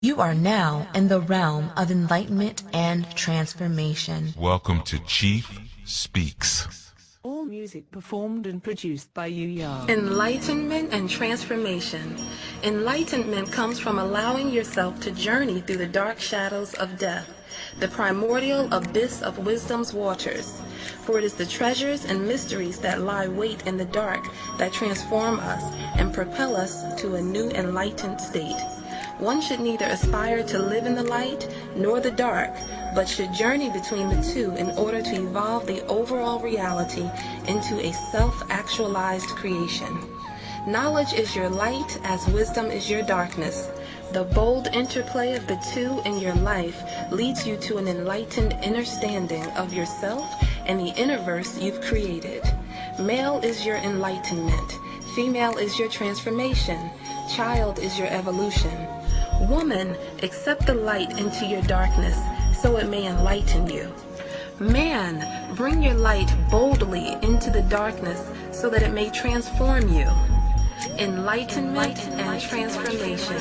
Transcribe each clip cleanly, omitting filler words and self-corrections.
You are now in the realm of enlightenment and transformation. Welcome to Chief Speaks. All music performed and produced by Yu-Ya. Enlightenment and transformation. Enlightenment comes from allowing yourself to journey through the dark shadows of death, the primordial abyss of wisdom's waters. For it is the treasures and mysteries that lie wait in the dark that transform us and propel us to a new enlightened state. One should neither aspire to live in the light nor the dark, but should journey between the two in order to evolve the overall reality into a self-actualized creation. Knowledge is your light as wisdom is your darkness. The bold interplay of the two in your life leads you to an enlightened understanding of yourself and the universe you've created. Male is your enlightenment. Female is your transformation. Child is your evolution. Woman, accept the light into your darkness so it may enlighten you. Man, bring your light boldly into the darkness so that it may transform you. Enlightenment and transformation.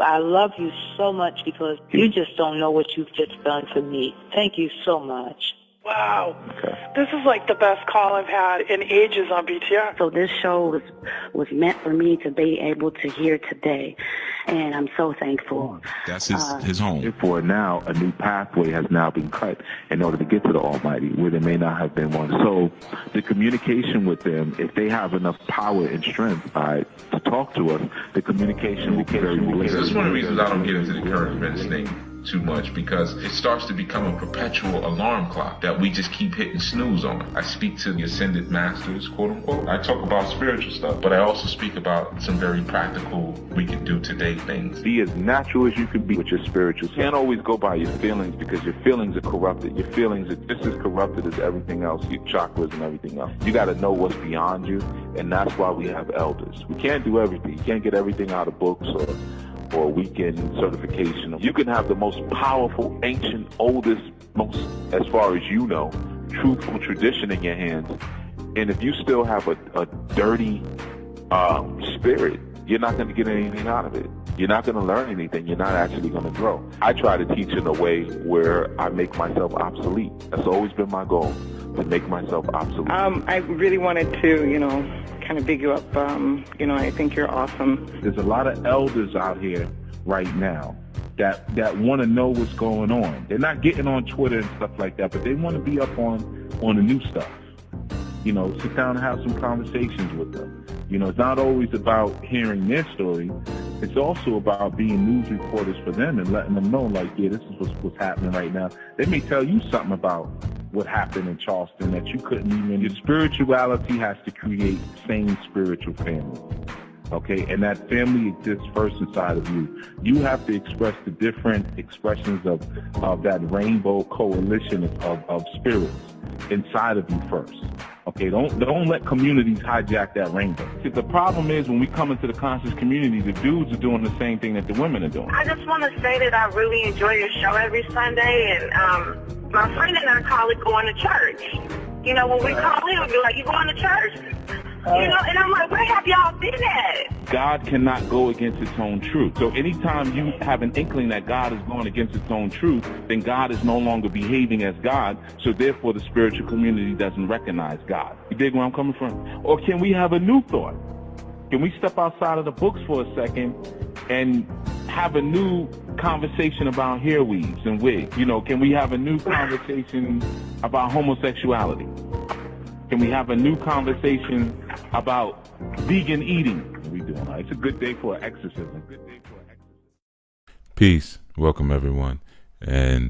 I love you so much because you just don't know what you've just done for me. Thank you so much. Wow. Okay. This is like the best call I've had in ages on BTR. So this show was meant for me to be able to hear today, and I'm so thankful. That's his home. Therefore, now a new pathway has now been cut in order to get to the Almighty, where there may not have been one. So the communication with them, if they have enough power and strength to talk to us, the communication will be very clear. That's one of the reasons I don't get into the current events thing too much, because it starts to become a perpetual alarm clock that we just keep hitting snooze on. I speak to the ascended masters, quote unquote. I talk about spiritual stuff, but I also speak about some very practical, we can do today things. Be as natural as you can be with your spiritual. You can't always go by your feelings, because your feelings are corrupted. Your feelings are just as corrupted as everything else, your chakras and everything else. You got to know what's beyond you, and that's why we have elders. We can't do everything. You can't get everything out of books or weekend certification. You can have the most powerful, ancient, oldest, most, as far as you know, truthful tradition in your hands. And if you still have a dirty spirit, you're not going to get anything out of it. You're not going to learn anything. You're not actually going to grow. I try to teach in a way where I make myself obsolete. That's always been my goal, to make myself obsolete. I really wanted to, kind of big you up. I think you're awesome. There's a lot of elders out here right now that want to know what's going on. They're not getting on Twitter and stuff like that, but they want to be up on the new stuff. Sit down and have some conversations with them. It's not always about hearing their story. It's also about being news reporters for them and letting them know, like, yeah, this is what's happening right now. They may tell you something about what happened in Charleston that you couldn't even. Your spirituality has to create sane spiritual family. Okay, and that family exists first inside of you. You have to express the different expressions of that rainbow coalition of spirits inside of you first. Okay, don't let communities hijack that rainbow. The problem is when we come into the conscious community, the dudes are doing the same thing that the women are doing. I just want to say that I really enjoy your show every Sunday, and my friend and I call it going to church. When we call in, we'll be like, you going to church? And I'm like, where have y'all been at? God cannot go against its own truth. So anytime you have an inkling that God is going against its own truth, then God is no longer behaving as God. So therefore, the spiritual community doesn't recognize God. You dig where I'm coming from? Or can we have a new thought? Can we step outside of the books for a second and have a new conversation about hair weaves and wigs? Can we have a new conversation about homosexuality? Can we have a new conversation about vegan eating? What are we doing? It's a good day for exorcism. Peace. Welcome, everyone. And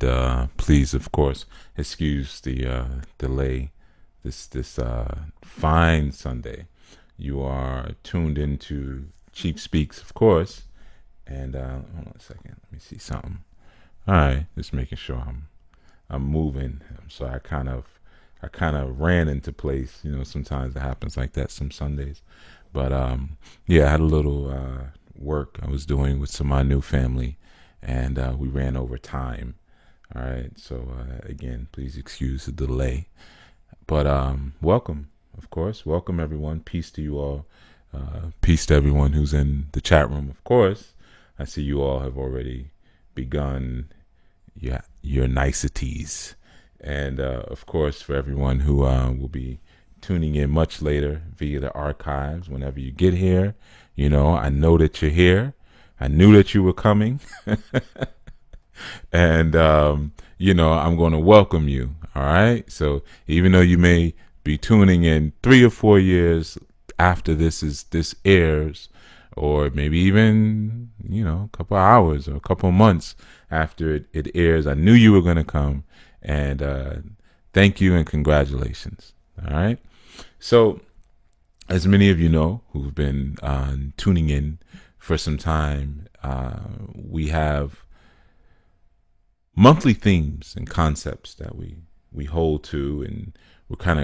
please, of course, excuse the delay this fine Sunday. You are tuned into Chief Speaks, of course. And hold on a second. Let me see something. All right. Just making sure I'm moving. So I kind of ran into place. Sometimes it happens like that some Sundays. But I had a little work I was doing with some of my new family, and we ran over time. All right. So again, please excuse the delay. But welcome, of course. Welcome, everyone. Peace to you all. Peace to everyone who's in the chat room, of course. I see you all have already begun your niceties. And, of course, for everyone who will be tuning in much later via the archives, whenever you get here, you know, I know that you're here. I knew that you were coming. And, you know, I'm going to welcome you. All right. So even though you may be tuning in 3 or 4 years after this airs, or maybe even, you know, a couple of hours or a couple of months after it airs, I knew you were going to come. And thank you and congratulations. All right. So as many of you know who've been tuning in for some time, we have monthly themes and concepts that we hold to, and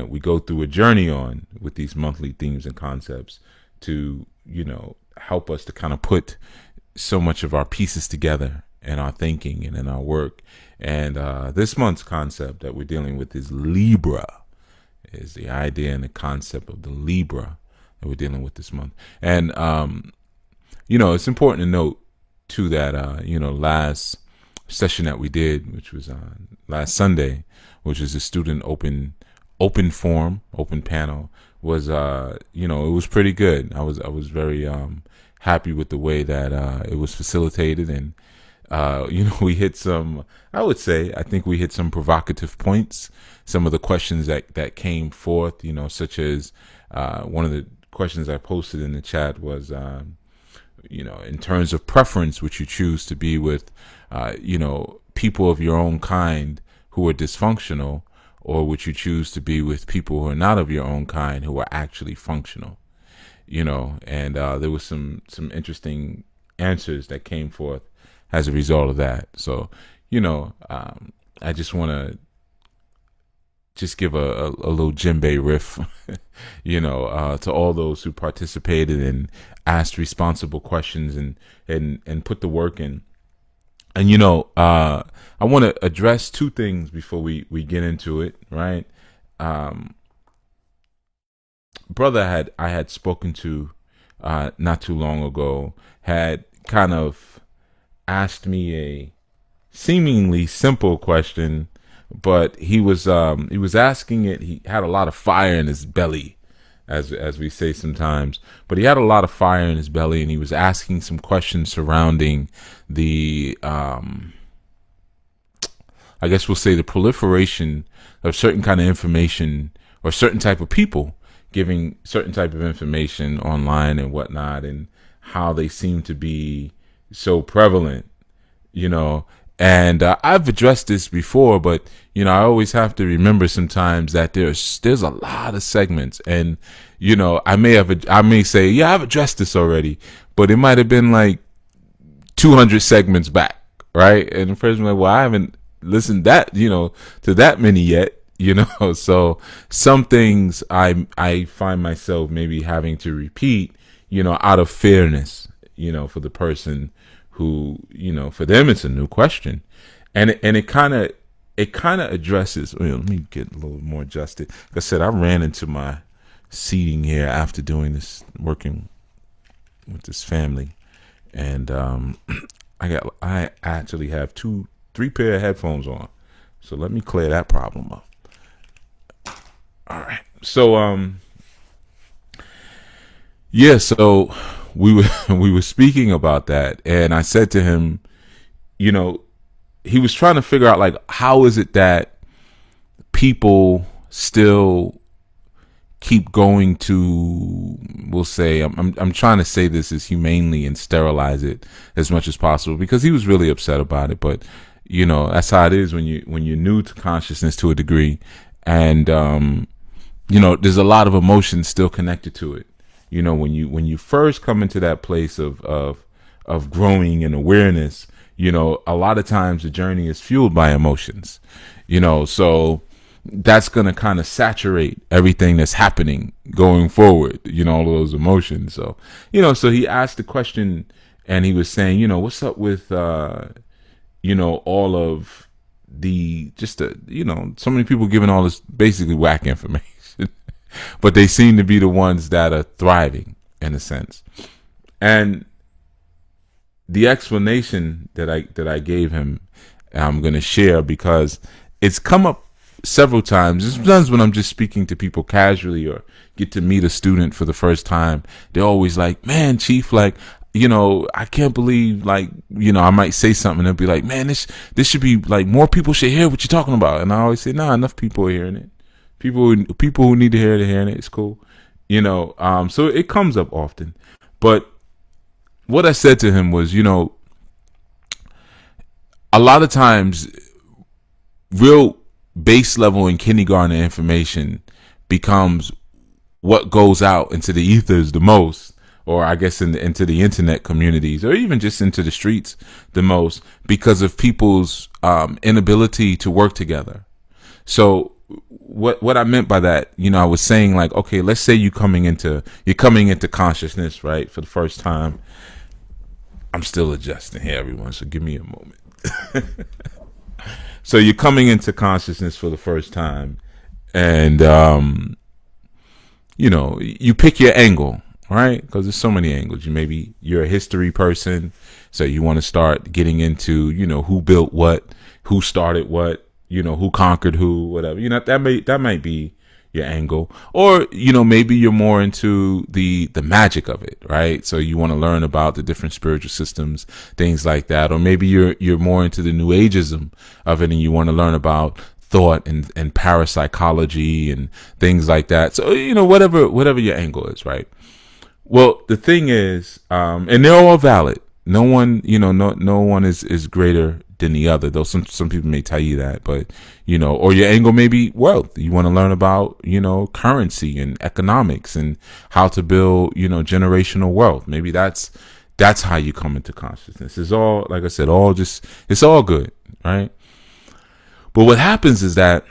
we go through a journey on with these monthly themes and concepts to, you know, help us to kind of put so much of our pieces together in our thinking and in our work. And this month's concept that we're dealing with is Libra, is the idea and the concept of the Libra that we're dealing with this month. And, you know, it's important to note too that, you know, last session that we did, which was last Sunday, which is a student open panel, was you know, it was pretty good. I was very happy with the way that it was facilitated, and you know, we hit some, I think we hit some provocative points. Some of the questions that came forth, you know, such as one of the questions I posted in the chat was you know, in terms of preference, would you choose to be with you know, people of your own kind who are dysfunctional, or would you choose to be with people who are not of your own kind who are actually functional? You know, and there was some interesting answers that came forth as a result of that. So, you know, I just want to just give a little djembe riff, you know, to all those who participated and asked responsible questions and put the work in. And, you know, I want to address two things before we get into it, right? Brother I had spoken to not too long ago had kind of asked me a seemingly simple question, but he was asking it. He had a lot of fire in his belly, as we say sometimes, but he had a lot of fire in his belly, and he was asking some questions surrounding the, I guess we'll say, the proliferation of certain kind of information or certain type of people giving certain type of information online and whatnot, and how they seem to be so prevalent, you know. And I've addressed this before, but, you know, I always have to remember sometimes that there's a lot of segments, and, you know, I may say, yeah, I've addressed this already, but it might have been like 200 segments back, right? And the person like, well, I haven't listened to that many yet, you know. So some things I find myself maybe having to repeat, you know, out of fairness, you know, for the person who, you know, for them it's a new question, and it kind of addresses. Well, let me get a little more adjusted. Like I said, I ran into my seating here after doing this, working with this family, and I actually have 3 pair of headphones on, so let me clear that problem up. All right, so yeah, so we were speaking about that, and I said to him, you know, he was trying to figure out, like, how is it that people still keep going to, we'll say, I'm trying to say this as humanely and sterilize it as much as possible, because he was really upset about it. But, you know, that's how it is when you're new to consciousness to a degree, and you know, there's a lot of emotions still connected to it. You know, when you first come into that place of growing in awareness, you know, a lot of times the journey is fueled by emotions, you know, so that's going to kind of saturate everything that's happening going forward, you know, all those emotions. So, you know, so he asked the question, and he was saying, you know, what's up with, you know, all of so many people giving all this basically whack information, but they seem to be the ones that are thriving in a sense. And the explanation that I gave him, I'm going to share because it's come up several times. Sometimes when I'm just speaking to people casually or get to meet a student for the first time, they're always like, man, Chief, like, I can't believe, like, I might say something and they'll be like, man, this should be like, more people should hear what you're talking about. And I always say, nah, enough people are hearing it. People who need to hear it are hearing it. It's cool. So it comes up often. But what I said to him was, a lot of times real base level and kindergarten information becomes what goes out into the ethers the most, or I guess into the internet communities, or even just into the streets the most, because of people's inability to work together. So what I meant by that, I was saying, like, okay, let's say you're coming into consciousness, right, for the first time. I'm still adjusting here, everyone, so give me a moment. So you're coming into consciousness for the first time, and you pick your angle, right? Because there's so many angles. You're a history person, so you want to start getting into, who built what, who started what, who conquered who, whatever. That might be your angle. Or, maybe you're more into the magic of it, right? So you want to learn about the different spiritual systems, things like that. Or maybe you're more into the new ageism of it, and you want to learn about thought and parapsychology and things like that. So, whatever your angle is, right? Well, the thing is, and they're all valid. No one, no one is greater than the other, though some people may tell you that, but, or your angle may be wealth. You want to learn about, currency and economics and how to build, generational wealth. Maybe that's how you come into consciousness. It's all, like I said, it's all good, right? But what happens is that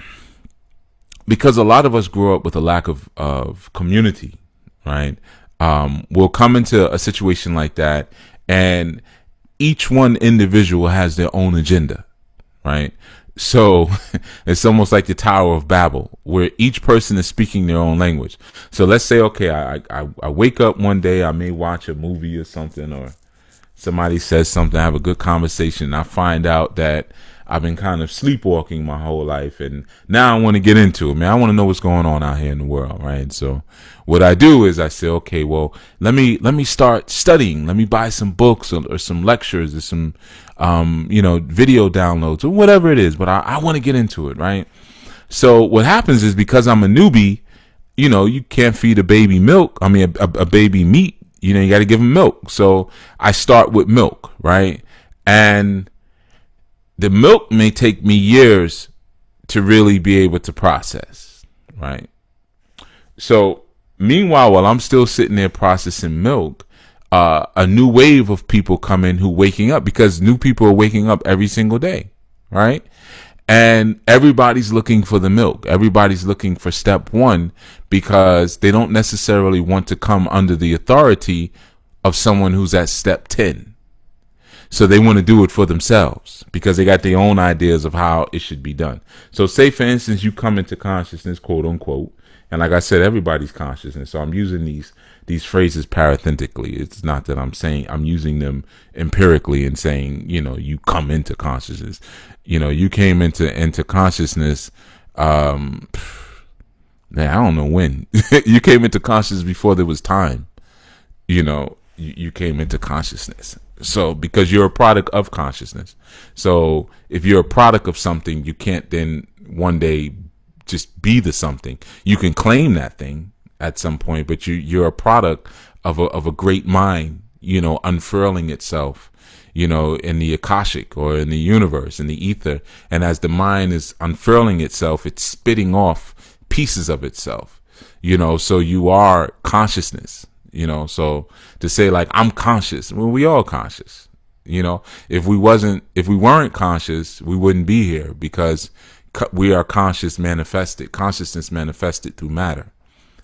because a lot of us grew up with a lack of community, right? We'll come into a situation like that, and each one individual has their own agenda, right? So it's almost like the Tower of Babel, where each person is speaking their own language. So let's say, okay, I wake up one day, I may watch a movie or something, or somebody says something, I have a good conversation, and I find out that I've been kind of sleepwalking my whole life, and now I want to get into it, man. I want to know what's going on out here in the world, right? So what I do is I say, okay, well, let me start studying. Let me buy some books or some lectures or some, video downloads or whatever it is, but I want to get into it, right? So what happens is, because I'm a newbie, you can't feed a baby milk. I mean, a baby meat, you got to give them milk. So I start with milk, right? And the milk may take me years to really be able to process, right? So meanwhile, while I'm still sitting there processing milk, a new wave of people come in who waking up, because new people are waking up every single day, right? And everybody's looking for the milk. Everybody's looking for step one, because they don't necessarily want to come under the authority of someone who's at step 10. So they want to do it for themselves because they got their own ideas of how it should be done. So say, for instance, you come into consciousness, quote unquote, and like I said, everybody's consciousness. So I'm using these phrases parenthetically. It's not that I'm saying, I'm using them empirically and saying, you come into consciousness. You came into consciousness, man, I don't know when. You came into consciousness before there was time. You came into consciousness. So because you're a product of consciousness. So if you're a product of something, you can't then one day just be the something. You can claim that thing at some point, but you're a product of a great mind, unfurling itself, in the Akashic or in the universe, in the ether. And as the mind is unfurling itself, it's spitting off pieces of itself, so you are consciousness. So to say, like, I'm conscious, well, we all conscious, if we weren't conscious, we wouldn't be here, because we are consciousness manifested through matter.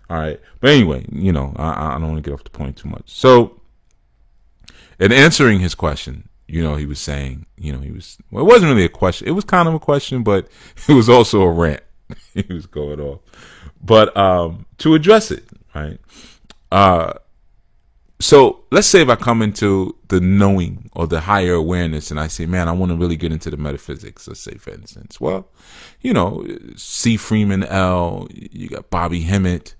All right. But anyway, I don't want to get off the point too much. So in answering his question, he was saying, well, it wasn't really a question. It was kind of a question, but it was also a rant. He was going off. But to address it, right? So let's say if I come into the knowing or the higher awareness and I say, man, I want to really get into the metaphysics, let's say, for instance. Well, C. Freeman L., you got Bobby Hemmett,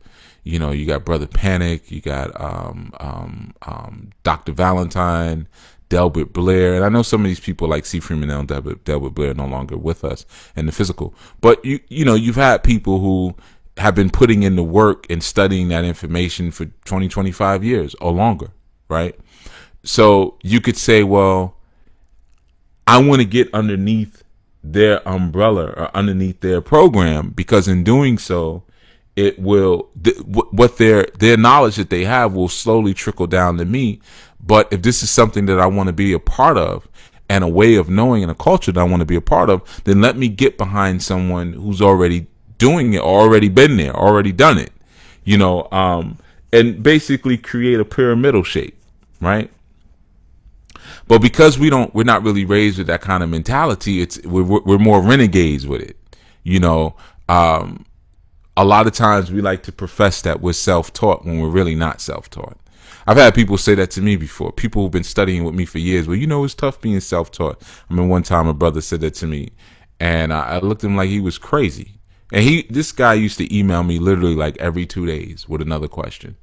you got Brother Panic, you got Dr. Valentine, Delbert Blair. And I know some of these people like C. Freeman L. and Delbert Blair are no longer with us in the physical. But, you've had people who have been putting in the work and studying that information for 20, 25 years or longer, right? So you could say, well, I want to get underneath their umbrella or underneath their program, because in doing so, it will, what their knowledge that they have will slowly trickle down to me. But if this is something that I want to be a part of, and a way of knowing and a culture that I want to be a part of, then let me get behind someone who's already doing it, already been there, already done it, and basically create a pyramidal shape, right? But because we're not really raised with that kind of mentality, we're more renegades with it, a lot of times we like to profess that we're self-taught when we're really not self-taught. I've had people say that to me before. People who've been studying with me for years. Well, it's tough being self-taught. I mean, one time a brother said that to me, and I looked at him like he was crazy. And this guy used to email me literally like every 2 days with another question.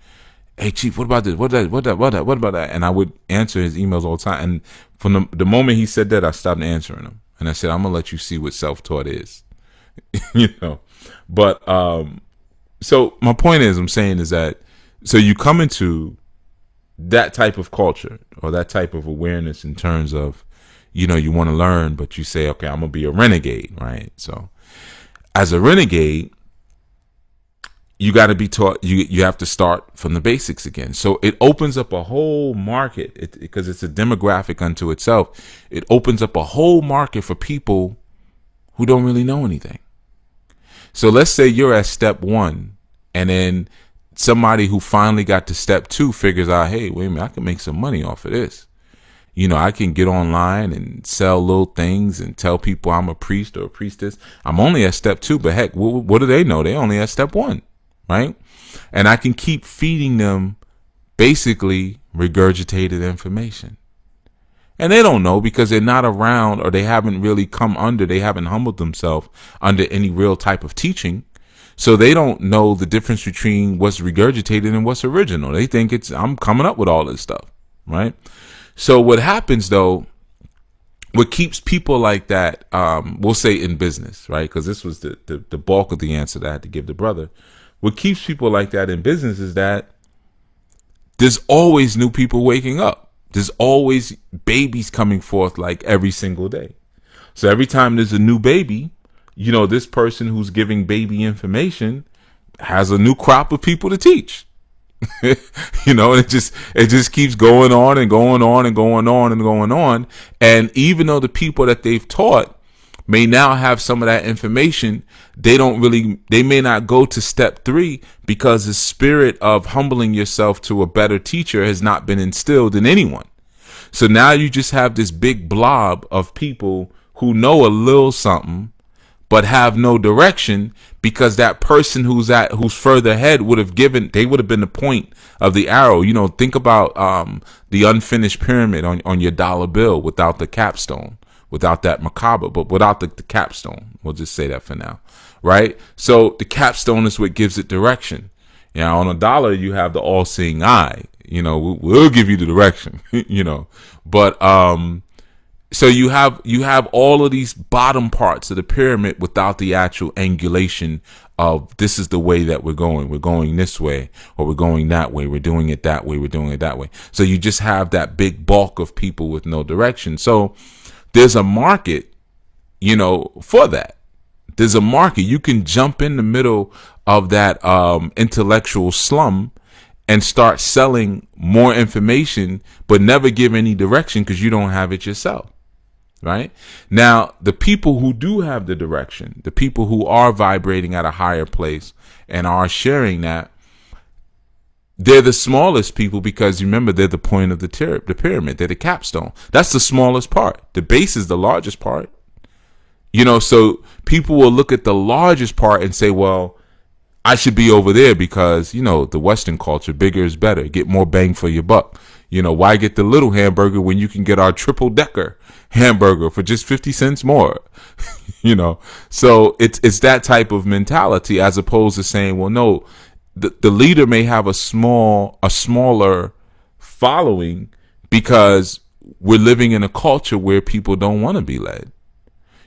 Hey, Chief, what about this? What about that? And I would answer his emails all the time. And from the moment he said that, I stopped answering him. And I said, I'm going to let you see what self-taught is. But, so my point is, so you come into that type of culture or that type of awareness in terms of, you want to learn, but you say, okay, I'm going to be a renegade, right? So as a renegade, you got to be taught, you have to start from the basics again. So it opens up a whole market because it's a demographic unto itself. It opens up a whole market for people who don't really know anything. So let's say you're at step 1, and then somebody who finally got to step 2 figures out, hey, wait a minute, I can make some money off of this. I can get online and sell little things and tell people I'm a priest or a priestess. I'm only at step 2, but heck, what do they know? They only at step 1, right? And I can keep feeding them basically regurgitated information. And they don't know because they're not around, or they haven't really they haven't humbled themselves under any real type of teaching. So they don't know the difference between what's regurgitated and what's original. They think I'm coming up with all this stuff, right? So what happens though, what keeps people like that, we'll say in business, right? Because this was the bulk of the answer that I had to give the brother. What keeps people like that in business is that there's always new people waking up. There's always babies coming forth like every single day. So every time there's a new baby, this person who's giving baby information has a new crop of people to teach. And it just keeps going on and going on and going on and going on. And even though the people that they've taught may now have some of that information, they may not go to step 3 because the spirit of humbling yourself to a better teacher has not been instilled in anyone. So now you just have this big blob of people who know a little something, but have no direction, because that person who's further ahead would have been the point of the arrow. Think about the unfinished pyramid on your dollar bill without the capstone, without that macabre, but without the capstone. We'll just say that for now, right? So the capstone is what gives it direction. On a dollar, you have the all-seeing eye. We'll give you the direction, but so you have all of these bottom parts of the pyramid without the actual angulation of this is the way that we're going. We're going this way, or we're going that way. We're doing it that way. We're doing it that way. So you just have that big bulk of people with no direction. So there's a market, for that. There's a market. You can jump in the middle of that intellectual slum and start selling more information, but never give any direction because you don't have it yourself. Right? Now, the people who do have the direction, the people who are vibrating at a higher place and are sharing that, they're the smallest people because remember, they're the point of the pyramid. They're the capstone. That's the smallest part. The base is the largest part. You know, so people will look at the largest part and say, well, I should be over there because, you know, the Western culture, bigger is better. Get more bang for your buck. You know, why get the little hamburger when you can get our triple decker hamburger for just 50 cents more? You know, so it's that type of mentality as opposed to saying, well, no, the leader may have a smaller following because we're living in a culture where people don't want to be led.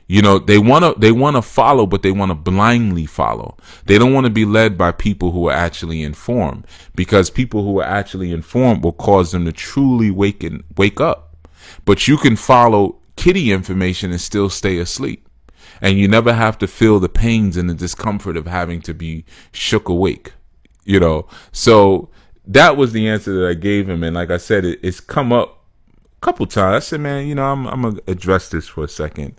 You know, they want to follow, but they want to blindly follow. They don't want to be led by people who are actually informed, because people who are actually informed will cause them to truly wake up. But you can follow kiddie information and still stay asleep. And you never have to feel the pains and the discomfort of having to be shook awake, you know. So that was the answer that I gave him. And like I said, it's come up a couple times. I said, man, you know, I'm going to address this for a second.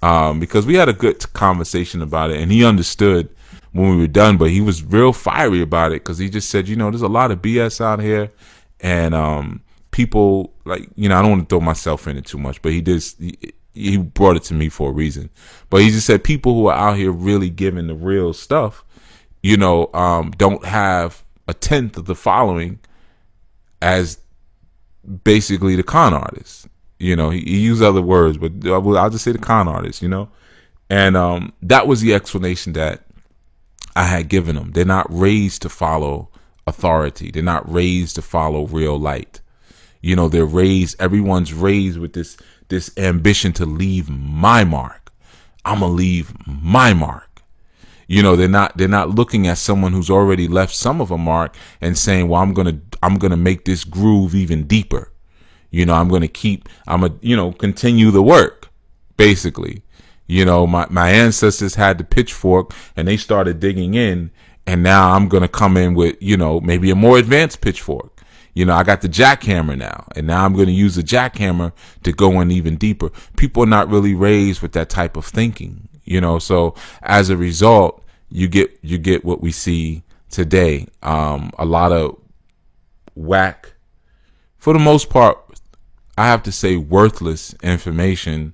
Because we had a good conversation about it, and he understood when we were done, but he was real fiery about it because he just said, you know, there's a lot of BS out here, and people, like, you know, I don't want to throw myself in it too much, but he brought it to me for a reason. But he just said people who are out here really giving the real stuff, you know, don't have a tenth of the following as basically the con artists. You know, he used other words, but I'll just say the con artists, you know. And that was the explanation that I had given them. They're not raised to follow authority. They're not raised to follow real light. You know, everyone's raised with this ambition to leave my mark. I'm going to leave my mark. You know, they're not looking at someone who's already left some of a mark and saying, well, I'm going to make this groove even deeper. You know, I'm going to continue the work, basically. You know, my ancestors had the pitchfork and they started digging in, and now I'm going to come in with, you know, maybe a more advanced pitchfork. You know, I got the jackhammer now, and now I'm going to use the jackhammer to go in even deeper. People are not really raised with that type of thinking, you know, so as a result, you get what we see today. A lot of whack, for the most part, I have to say worthless information,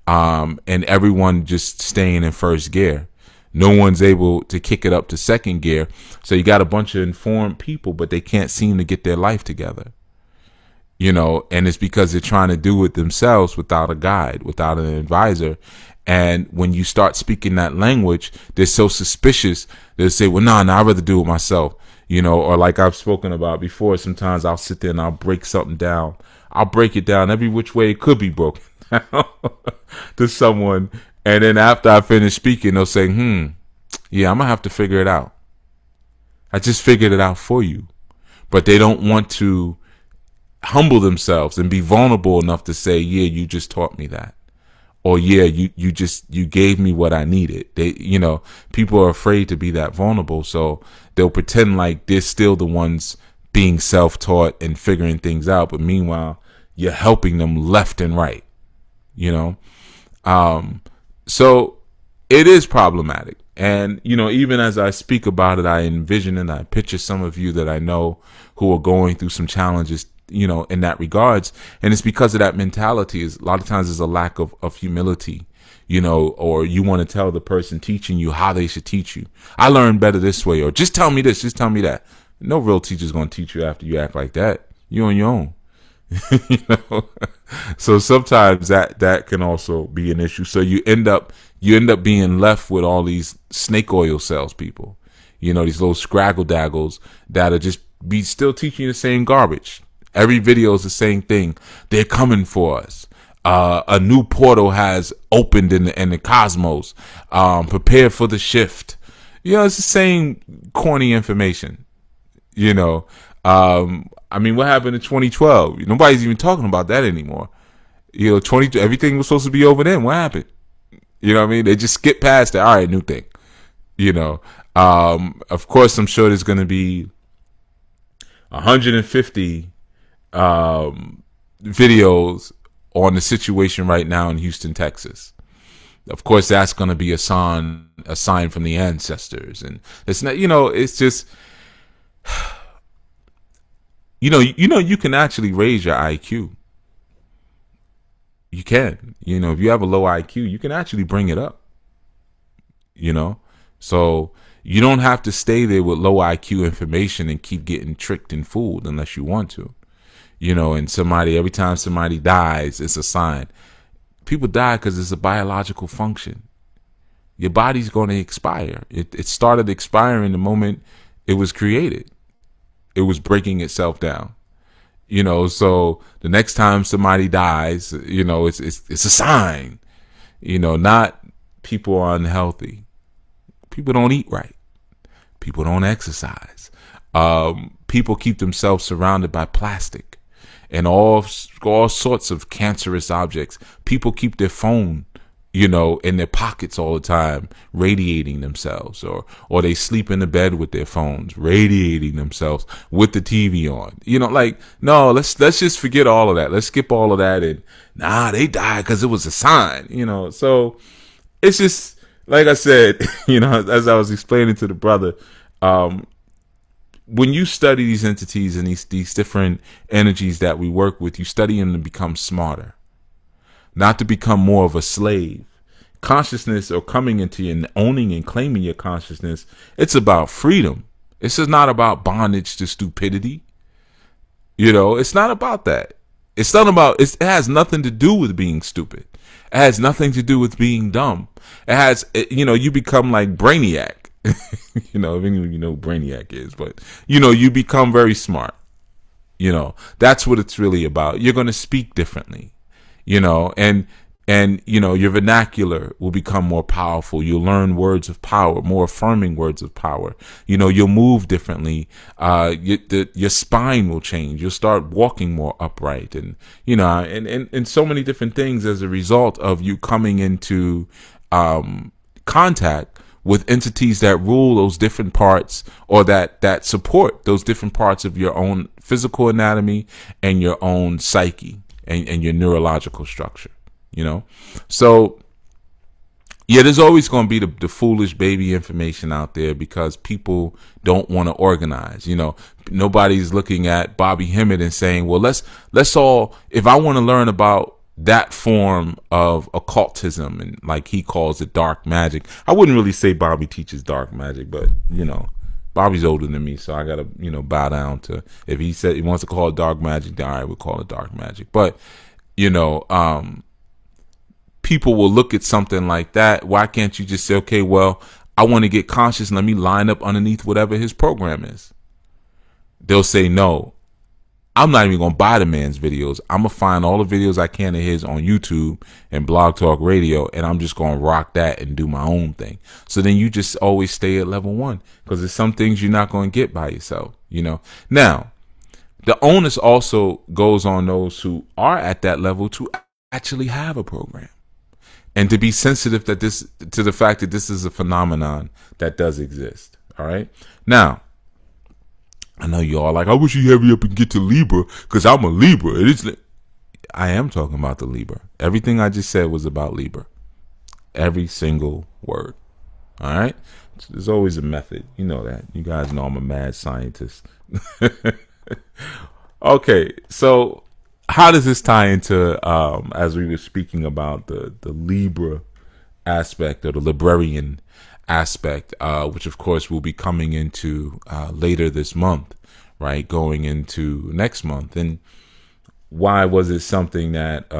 and everyone just staying in first gear. No one's able to kick it up to second gear. So you got a bunch of informed people, but they can't seem to get their life together. You know, and it's because they're trying to do it themselves without a guide, without an advisor. And when you start speaking that language, they're so suspicious. They'll say, well, nah, I'd rather do it myself. You know, or like I've spoken about before, sometimes I'll sit there and I'll break something down. I'll break it down every which way it could be broken down to someone. And then after I finish speaking, they'll say, yeah, I'm going to have to figure it out. I just figured it out for you. But they don't want to humble themselves and be vulnerable enough to say, yeah, you just taught me that. Or yeah, you gave me what I needed. People are afraid to be that vulnerable. So they'll pretend like they're still the ones being self-taught and figuring things out. But meanwhile, you're helping them left and right, you know? So it is problematic. And, you know, even as I speak about it, I envision and I picture some of you that I know who are going through some challenges, you know, in that regards. And it's because of that mentality. Is a lot of times there's a lack of humility, you know, or you want to tell the person teaching you how they should teach you. I learned better this way, or just tell me this, just tell me that. No real teacher's going to teach you after you act like that. You're on your own. You know, so sometimes that can also be an issue. So you end up being left with all these snake oil salespeople, you know, these little scraggle daggles that are just be still teaching you the same garbage. Every video is the same thing. They're coming for us. A new portal has opened in the cosmos. Prepare for the shift. You know, it's the same corny information. You know, I mean, what happened in 2012? Nobody's even talking about that anymore. You know, everything was supposed to be over then. What happened? You know what I mean? They just skipped past it. All right, new thing. You know, of course, I'm sure there's going to be 150 videos on the situation right now in Houston, Texas. Of course, that's going to be a sign from the ancestors. And it's not, you know, it's just, You can actually raise your IQ. You can. If you have a low IQ, you can actually bring it up. So you don't have to stay there with low IQ information and keep getting tricked and fooled unless you want to. And every time somebody dies, it's a sign. People die because it's a biological function. Your body's going to expire. It started expiring the moment it was created. It was breaking itself down. So the next time somebody dies, it's a sign. Not people are unhealthy. People don't eat right. People don't exercise. People keep themselves surrounded by plastic and all sorts of cancerous objects. People keep their phone, in their pockets all the time, radiating themselves, or they sleep in the bed with their phones, radiating themselves with the TV on. No, let's just forget all of that. Let's skip all of that. And they died because it was a sign, So it's just, like I said, as I was explaining to the brother, when you study these entities and these different energies that we work with, you study them to become smarter, not to become more of a slave. Consciousness, or coming into and owning and claiming your consciousness, it's about freedom. It's just not about bondage to stupidity. It's not about that. It's not about, it has nothing to do with being stupid. It has nothing to do with being dumb. It has, you become like Brainiac. If anyone you know who Brainiac is, but you become very smart. That's what it's really about. You're going to speak differently, and your vernacular will become more powerful. You'll learn words of power, more affirming words of power. You'll move differently. Your spine will change. You'll start walking more upright, and and so many different things as a result of you coming into contact with entities that rule those different parts, or that support those different parts of your own physical anatomy and your own psyche and your neurological structure, So, yeah, there's always going to be the foolish baby information out there because people don't want to organize. Nobody's looking at Bobby Hemmett and saying, well, let's all, if I want to learn about that form of occultism, and like he calls it dark magic. I wouldn't really say Bobby teaches dark magic, but Bobby's older than me, so I gotta bow down to, if he said he wants to call it dark magic, then I would call it dark magic. But people will look at something like that. Why can't you just say, okay, well, I want to get conscious, let me line up underneath whatever his program is? They'll say no. I'm not even going to buy the man's videos. I'm going to find all the videos I can of his on YouTube and Blog Talk Radio, and I'm just going to rock that and do my own thing. So then you just always stay at level 1, because there's some things you're not going to get by yourself, Now, the onus also goes on those who are at that level to actually have a program and to be sensitive to the fact that this is a phenomenon that does exist. All right. Now, I know you all like, I wish you hurry up and get to Libra because I'm a Libra. I am talking about the Libra. Everything I just said was about Libra. Every single word. All right. There's always a method. You know that. You guys know I'm a mad scientist. Okay. So how does this tie into, as we were speaking about the Libra aspect, or the Librarian aspect, which of course will be coming into later this month, right? Going into next month. And why was it something that,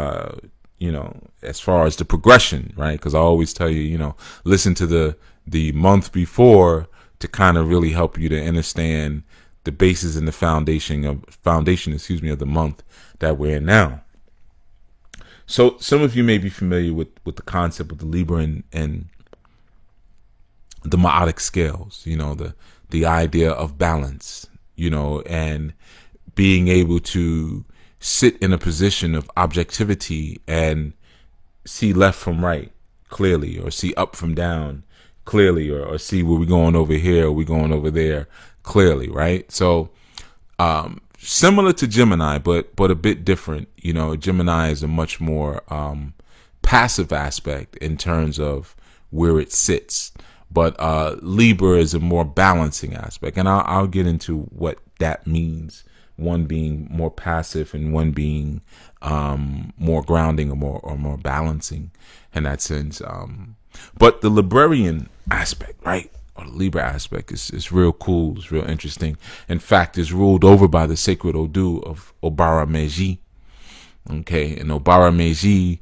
as far as the progression, right? Because I always tell you, listen to the month before to kind of really help you to understand the basis and the foundation of the month that we're in now. So some of you may be familiar with the concept of the Libra and the Ma'atic scales, the idea of balance, and being able to sit in a position of objectivity and see left from right clearly, or see up from down clearly, or see where we're going over here, or we're going over there clearly, right? So similar to Gemini, but a bit different. Gemini is a much more passive aspect in terms of where it sits. But Libra is a more balancing aspect, and I'll get into what that means one being more passive and one being more grounding or more balancing in that sense. But the librarian aspect, right, or the Libra aspect is real cool. It's real interesting. In fact, it's ruled over by the sacred Odu of Obara Meji. Okay, and Obara Meji,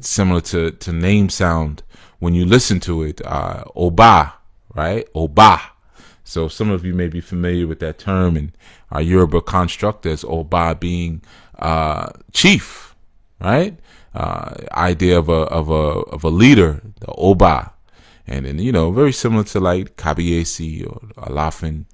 similar to name sound when you listen to it, Oba, right? Oba. So some of you may be familiar with that term in our Yoruba construct as Oba being chief, right? Idea of a leader, the Oba, and then very similar to like Kabiyesi or Alafin,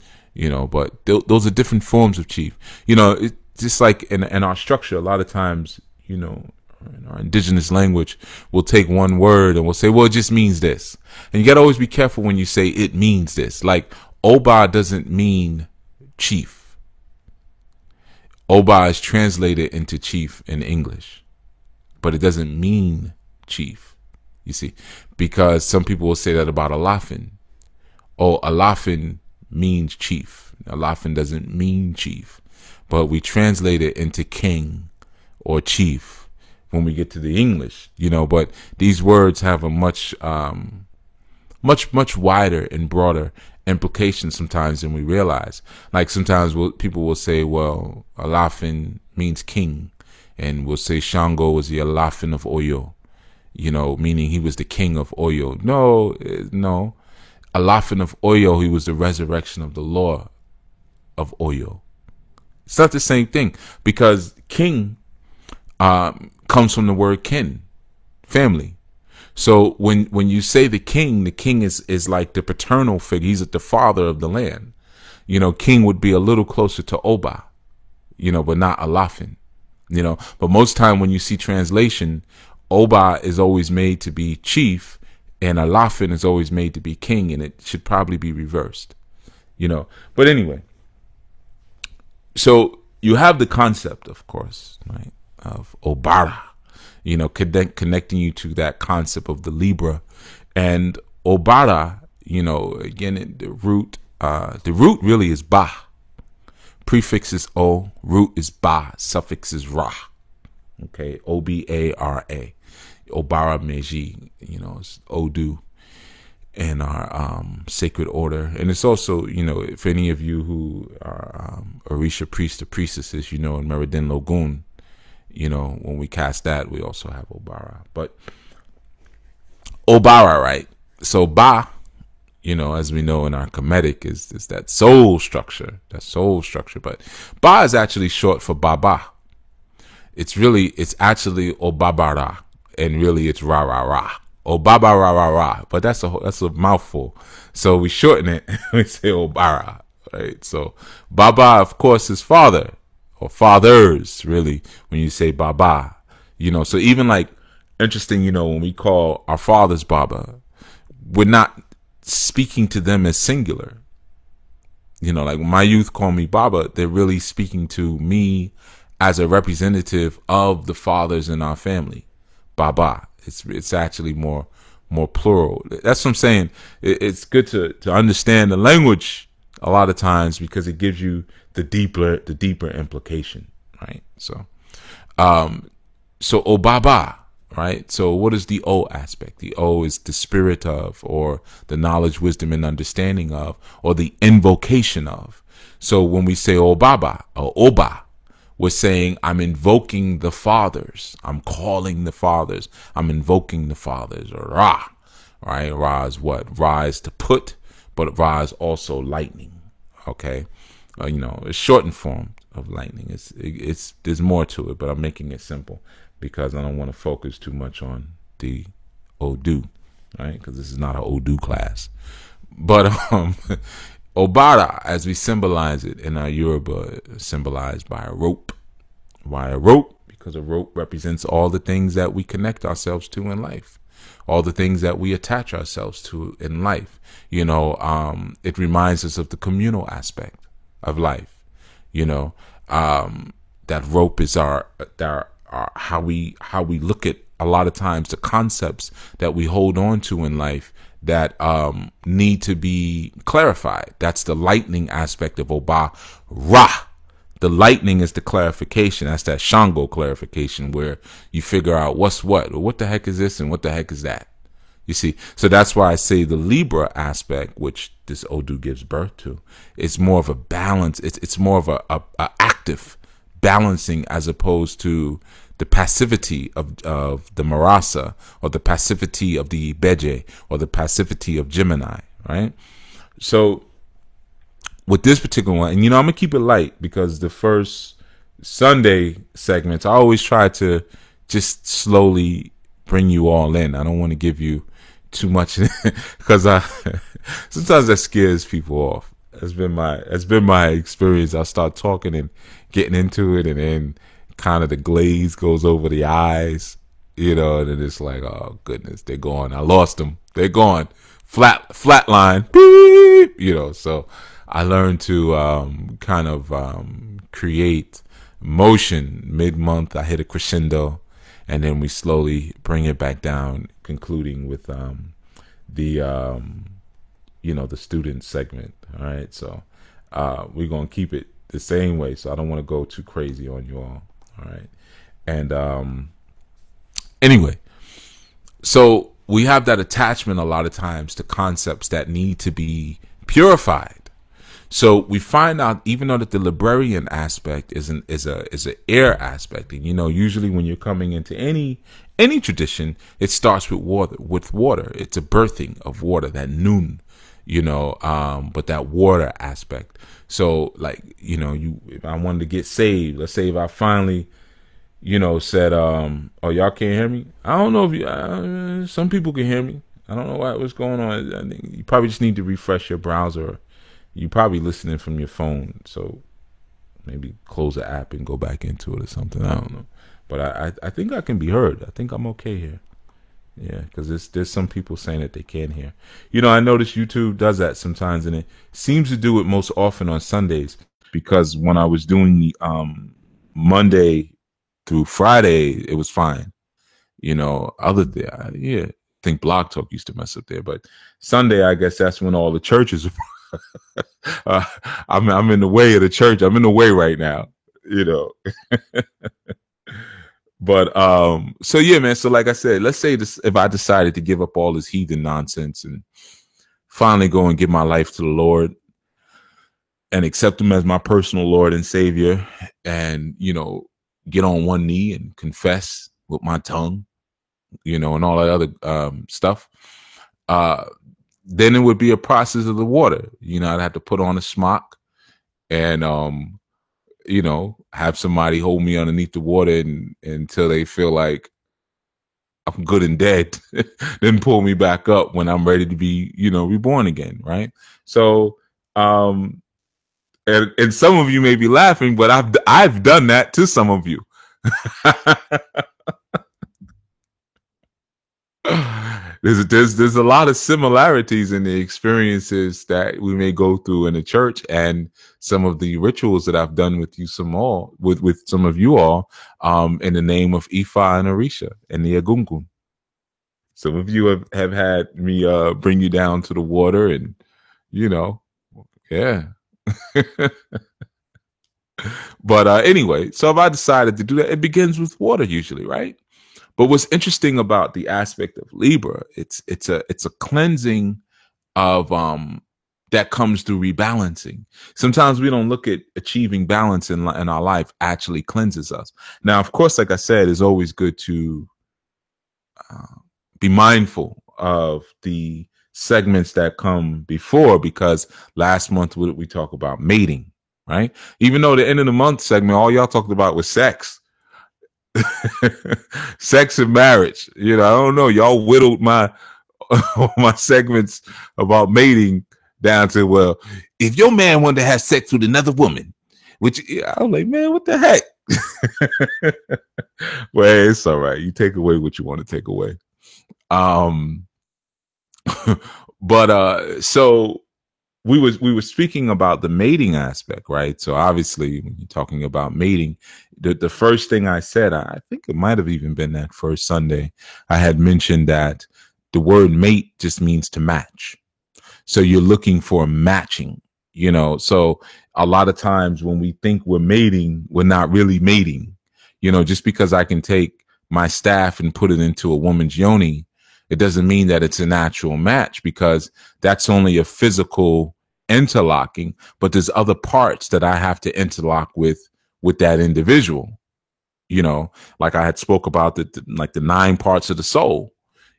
but those are different forms of chief. It's just like in our structure, a lot of times, in our indigenous language, we'll take one word and we'll say, well, it just means this. And you got to always be careful when you say it means this. Like Oba doesn't mean chief. Oba is translated into chief in English, but it doesn't mean chief. You see, because some people will say that about Alafin. Oh, Alafin means chief. Alafin doesn't mean chief, but we translate it into king or chief when we get to the English, but these words have a much wider and broader implication sometimes than we realize. Like sometimes people will say, well, Alafin means king, and we'll say Shango was the Alafin of Oyo, meaning he was the king of Oyo. No. Alafin of Oyo, he was the resurrection of the law of Oyo. It's not the same thing, because king comes from the word kin, family. So when you say the king is like the paternal figure. He's the father of the land. King would be a little closer to Oba, but not Alafin. But most time when you see translation, Oba is always made to be chief and Alafin is always made to be king, and it should probably be reversed. But anyway, so you have the concept, of course, right, of Obara, connecting you to that concept of the Libra. And Obara, again, the root really is Ba. Prefix is O, root is Ba, suffix is Ra. Okay, Obara. Obara Meji, it's Odu in our sacred order. And it's also, if any of you who are Orisha priests or priestesses, in Meridin Logun, when we cast that, we also have Obara. But Obara, right? So Ba, as we know in our Kemetic, is that soul structure. But Ba is actually short for Baba. It's actually Obabara, and really it's Ra Ra Ra. Obaba Ra Ra Ra. But that's a mouthful. So we shorten it and we say Obara, right? So Baba, of course, is father. Or fathers, really, when you say Baba, so even like interesting, when we call our fathers Baba, we're not speaking to them as singular. Like when my youth call me Baba, they're really speaking to me as a representative of the fathers in our family. Baba. It's actually more plural. That's what I'm saying. It's good to understand the language a lot of times, because it gives you the deeper implication, right? So Obaba, right? So what is the O aspect? The O is the spirit of, or the knowledge, wisdom, and understanding of, or the invocation of. So when we say Obaba or Oba, we're saying I'm invoking the fathers. I'm calling the fathers. I'm invoking the fathers. Or Ra, right? Ra is what? Ra is to put, but Ra is also lightning. Okay, a shortened form of lightning. It's there's more to it, but I'm making it simple because I don't want to focus too much on the Odu, right? Because this is not an Odu class. But Obara, as we symbolize it in our Yoruba, symbolized by a rope. Why a rope? Because a rope represents all the things that we connect ourselves to in life, all the things that we attach ourselves to in life. It reminds us of the communal aspect of life. That rope is our how we look at a lot of times the concepts that we hold on to in life that need to be clarified. That's the lightning aspect of Oba Ra, The lightning is the clarification. That's that Shango clarification where you figure out what's what the heck is this and what the heck is that. You see, so that's why I say the Libra aspect, which this Odu gives birth to, is more of a balance. It's more of a active balancing as opposed to the passivity of the Marasa, or the passivity of the Beje, or the passivity of Gemini, right? So with this particular one, and I'm gonna keep it light because the first Sunday segments, I always try to just slowly bring you all in. I don't want to give you too much because sometimes that scares people off. It's been my experience. I start talking and getting into it, and then kind of the glaze goes over the eyes, and then it's like, oh goodness, they're gone. I lost them. They're gone. Flat line. Beep. So I learned to kind of create motion mid-month. I hit a crescendo, and then we slowly bring it back down, concluding with the student segment. All right, so we're gonna keep it the same way. So I don't want to go too crazy on you all. All right, and anyway, so we have that attachment a lot of times to concepts that need to be purified. So we find out, even though that the librarian aspect is an air aspect, and usually when you're coming into any tradition, it starts with water. It's a birthing of water, that nun, but that water aspect. So like, if I wanted to get saved, let's say if I finally, said, oh, y'all can't hear me. I don't know if some people can hear me. I don't know what's going on. I think you probably just need to refresh your browser. You're probably listening from your phone, so maybe close the app and go back into it or something. I don't know, but I think I can be heard. I think I'm okay here. Yeah, because there's some people saying that they can't hear. I notice YouTube does that sometimes, and it seems to do it most often on Sundays. Because when I was doing the Monday through Friday, it was fine. Other day, I think Blog Talk used to mess up there, but Sunday, I guess that's when all the churches. I'm in the way of the church. I'm in the way right now, But so yeah, man. So like I said, let's say this: if I decided to give up all this heathen nonsense and finally go and give my life to the Lord and accept Him as my personal Lord and Savior, and get on one knee and confess with my tongue, and all that other stuff. Then it would be a process of the water. I'd have to put on a smock and, have somebody hold me underneath the water until they feel like I'm good and dead, then pull me back up when I'm ready to be, reborn again. Right. So, and some of you may be laughing, but I've done that to some of you. There's a lot of similarities in the experiences that we may go through in the church and some of the rituals that I've done with you with some of you all in the name of Ifa and Orisha and the Egungun. Some of you have had me bring you down to the water and yeah. But anyway, so if I decided to do that, it begins with water usually, right? But what's interesting about the aspect of Libra, it's a cleansing of that comes through rebalancing. Sometimes we don't look at achieving balance in our life actually cleanses us. Now, of course, like I said, it's always good to be mindful of the segments that come before, because last month we talked about mating, right? Even though the end of the month segment, all y'all talked about was sex. Sex and marriage. I don't know. Y'all whittled my segments about mating down to, well, if your man wanted to have sex with another woman, which I was like, man, what the heck? Well, it's all right. You take away what you want to take away. But so we were speaking about the mating aspect, right? So obviously, when you're talking about mating, the first thing I said, I think it might have even been that first Sunday, I had mentioned that the word mate just means to match. So you're looking for matching, So a lot of times when we think we're mating, we're not really mating. Just because I can take my staff and put it into a woman's yoni, it doesn't mean that it's a natural match, because that's only a physical interlocking, but there's other parts that I have to interlock with that individual. Like I had spoke about the 9 parts of the soul,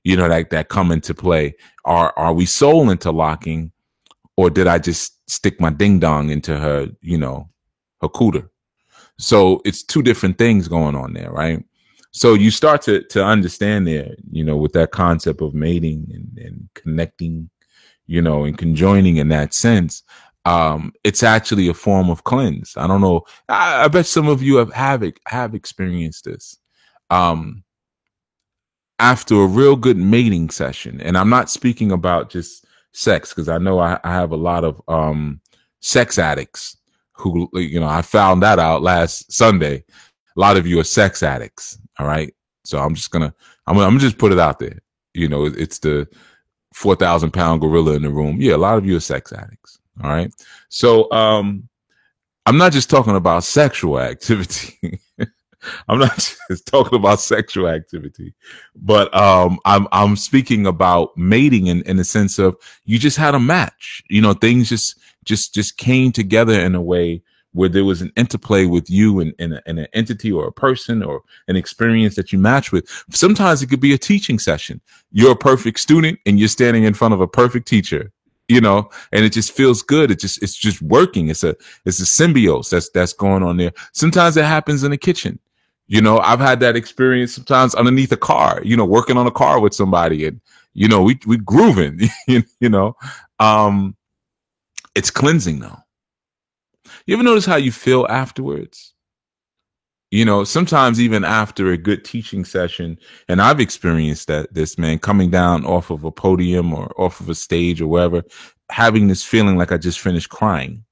that come into play. Are we soul interlocking, or did I just stick my ding dong into her, her cooter? So it's 2 different things going on there, right? So you start to understand there, with that concept of mating and connecting, and conjoining in that sense. It's actually a form of cleanse. I don't know. I bet some of you have experienced this. After a real good mating session, and I'm not speaking about just sex, because I know I have a lot of sex addicts who, I found that out last Sunday. A lot of you are sex addicts. All right. So I'm gonna just put it out there. It's the 4,000-pound gorilla in the room. Yeah. A lot of you are sex addicts. All right. So, I'm not just talking about sexual activity. I'm not just talking about sexual activity, but, I'm speaking about mating in the sense of you just had a match, things just came together in a way where there was an interplay with you and an entity or a person or an experience that you match with. Sometimes it could be a teaching session. You're a perfect student and you're standing in front of a perfect teacher, and it just feels good. It's just working. It's a symbiosis that's going on there. Sometimes it happens in the kitchen. I've had that experience sometimes underneath a car, working on a car with somebody, and, we grooving, it's cleansing though. You ever notice how you feel afterwards? Sometimes even after a good teaching session, and I've experienced this, man, coming down off of a podium or off of a stage or wherever, having this feeling like I just finished crying.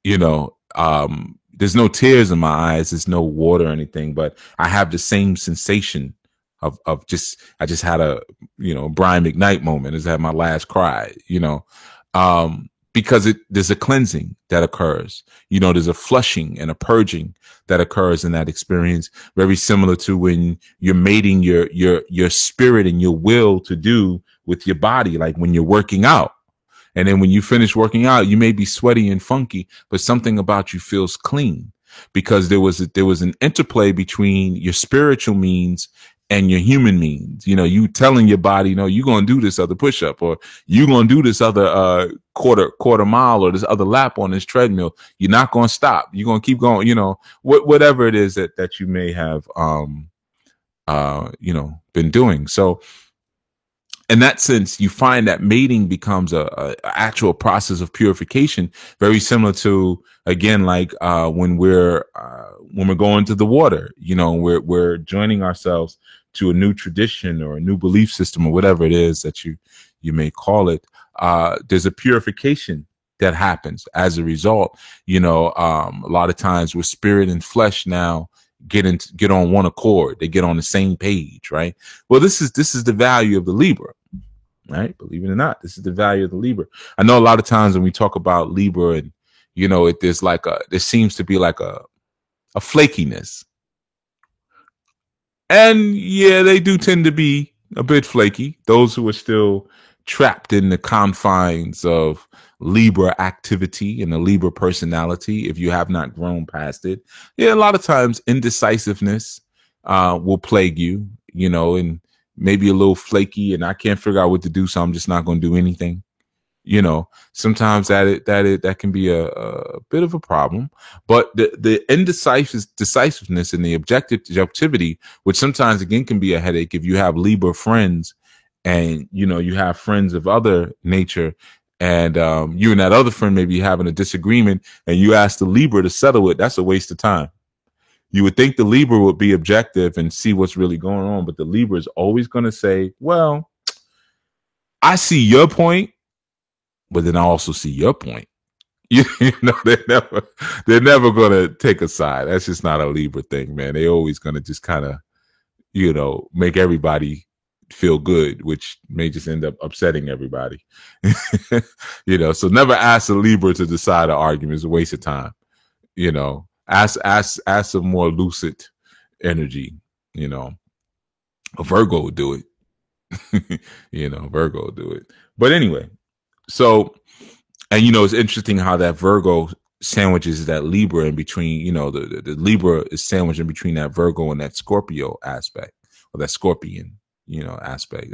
There's no tears in my eyes, there's no water or anything, but I have the same sensation of I just had a, Brian McKnight moment. I just had my last cry, because there's a cleansing that occurs. There's a flushing and a purging that occurs in that experience. Very similar to when you're mating your spirit and your will to do with your body, like when you're working out. And then when you finish working out, you may be sweaty and funky, but something about you feels clean, because there was an interplay between your spiritual means and your human means. You telling your body, you're going to do this other push-up, or you're going to do this other quarter mile, or this other lap on this treadmill. You're not going to stop. You're going to keep going, whatever it is that you may have, been doing. So in that sense, you find that mating becomes a actual process of purification, very similar to, again, like when we're going to the water, we're joining ourselves to a new tradition or a new belief system or whatever it is that you may call it. There's a purification that happens as a result. A lot of times with spirit and flesh now get on one accord. They get on the same page, right? Well, this is the value of the Libra, right? Believe it or not, this is the value of the Libra. I know a lot of times when we talk about Libra, and there seems to be like a flakiness, and yeah, they do tend to be a bit flaky. Those who are still trapped in the confines of Libra activity and the Libra personality, if you have not grown past it, yeah, a lot of times indecisiveness will plague you, and maybe a little flaky, and I can't figure out what to do, so I'm just not going to do anything. Sometimes that can be a bit of a problem, but the decisiveness and the objectivity, which sometimes again can be a headache if you have Libra friends, and you have friends of other nature, and you and that other friend may be having a disagreement, and you ask the Libra to settle it. That's a waste of time. You would think the Libra would be objective and see what's really going on, but the Libra is always going to say, well, I see your point, but then I also see your point. They're never going to take a side. That's just not a Libra thing, man. They're always going to just kind of, make everybody feel good, which may just end up upsetting everybody. So never ask a Libra to decide an argument. It's a waste of time. Ask a more lucid energy. A Virgo would do it. Virgo will do it. But anyway, so, and it's interesting how that Virgo sandwiches that Libra in between. The Libra is sandwiched in between that Virgo and that Scorpio aspect, or that Scorpion, aspect.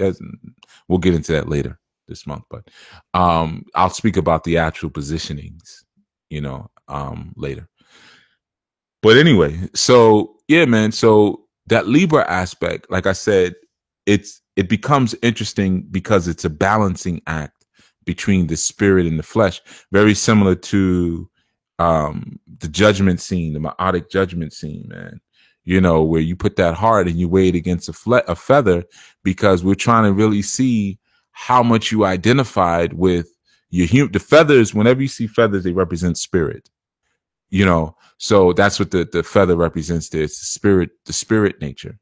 We'll get into that later this month, but I'll speak about the actual positionings, later. But anyway, so yeah, man. So that Libra aspect, like I said, it becomes interesting because it's a balancing act between the spirit and the flesh, very similar to the judgment scene, the Ma'atic judgment scene, man. Where you put that heart and you weigh it against a feather, because we're trying to really see how much you identified with the feathers. Whenever you see feathers, they represent spirit. So that's what the feather represents. There, it's the spirit nature.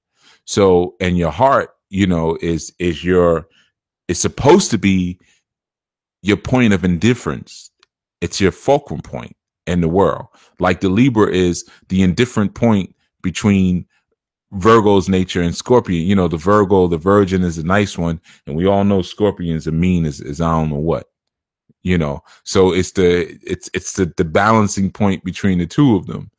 So, and your heart, is supposed to be your point of indifference. It's your fulcrum point in the world. Like the Libra is the indifferent point between Virgo's nature and Scorpion. The Virgo, the virgin, is a nice one, and we all know Scorpions are mean as I don't know what. So it's the balancing point between the two of them.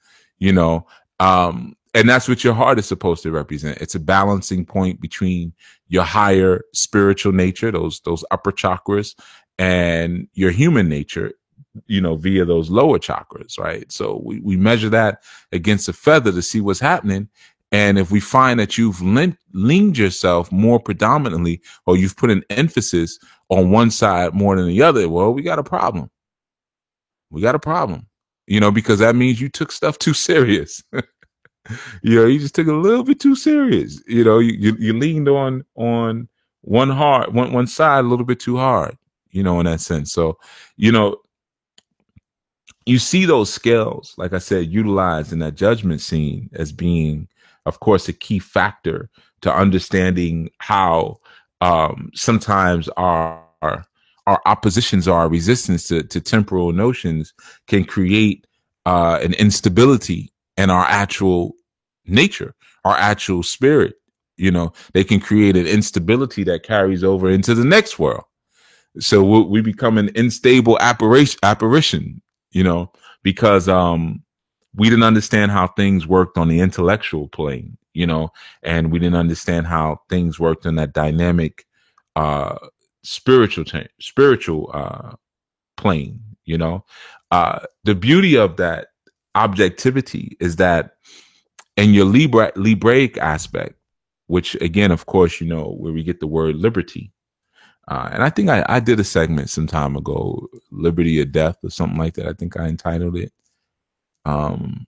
And that's what your heart is supposed to represent. It's a balancing point between your higher spiritual nature, those upper chakras, and your human nature, via those lower chakras, right? So we measure that against a feather to see what's happening. And if we find that you've leaned yourself more predominantly, or you've put an emphasis on one side more than the other, well, we got a problem. Because that means you took stuff too serious. You just took it a little bit too serious. You leaned on one side a little bit too hard, in that sense. So, you see those scales, like I said, utilized in that judgment scene as being, of course, a key factor to understanding how sometimes our oppositions, our resistance to temporal notions can create an instability in our actual nature, our actual spirit. They can create an instability that carries over into the next world. So we become an unstable apparition, because we didn't understand how things worked on the intellectual plane, and we didn't understand how things worked in that dynamic spiritual plane. The beauty of that objectivity is that in your Libraic aspect, which again, of course, where we get the word liberty. And I think I did a segment some time ago, Liberty or Death or something like that. I think I entitled it. Well,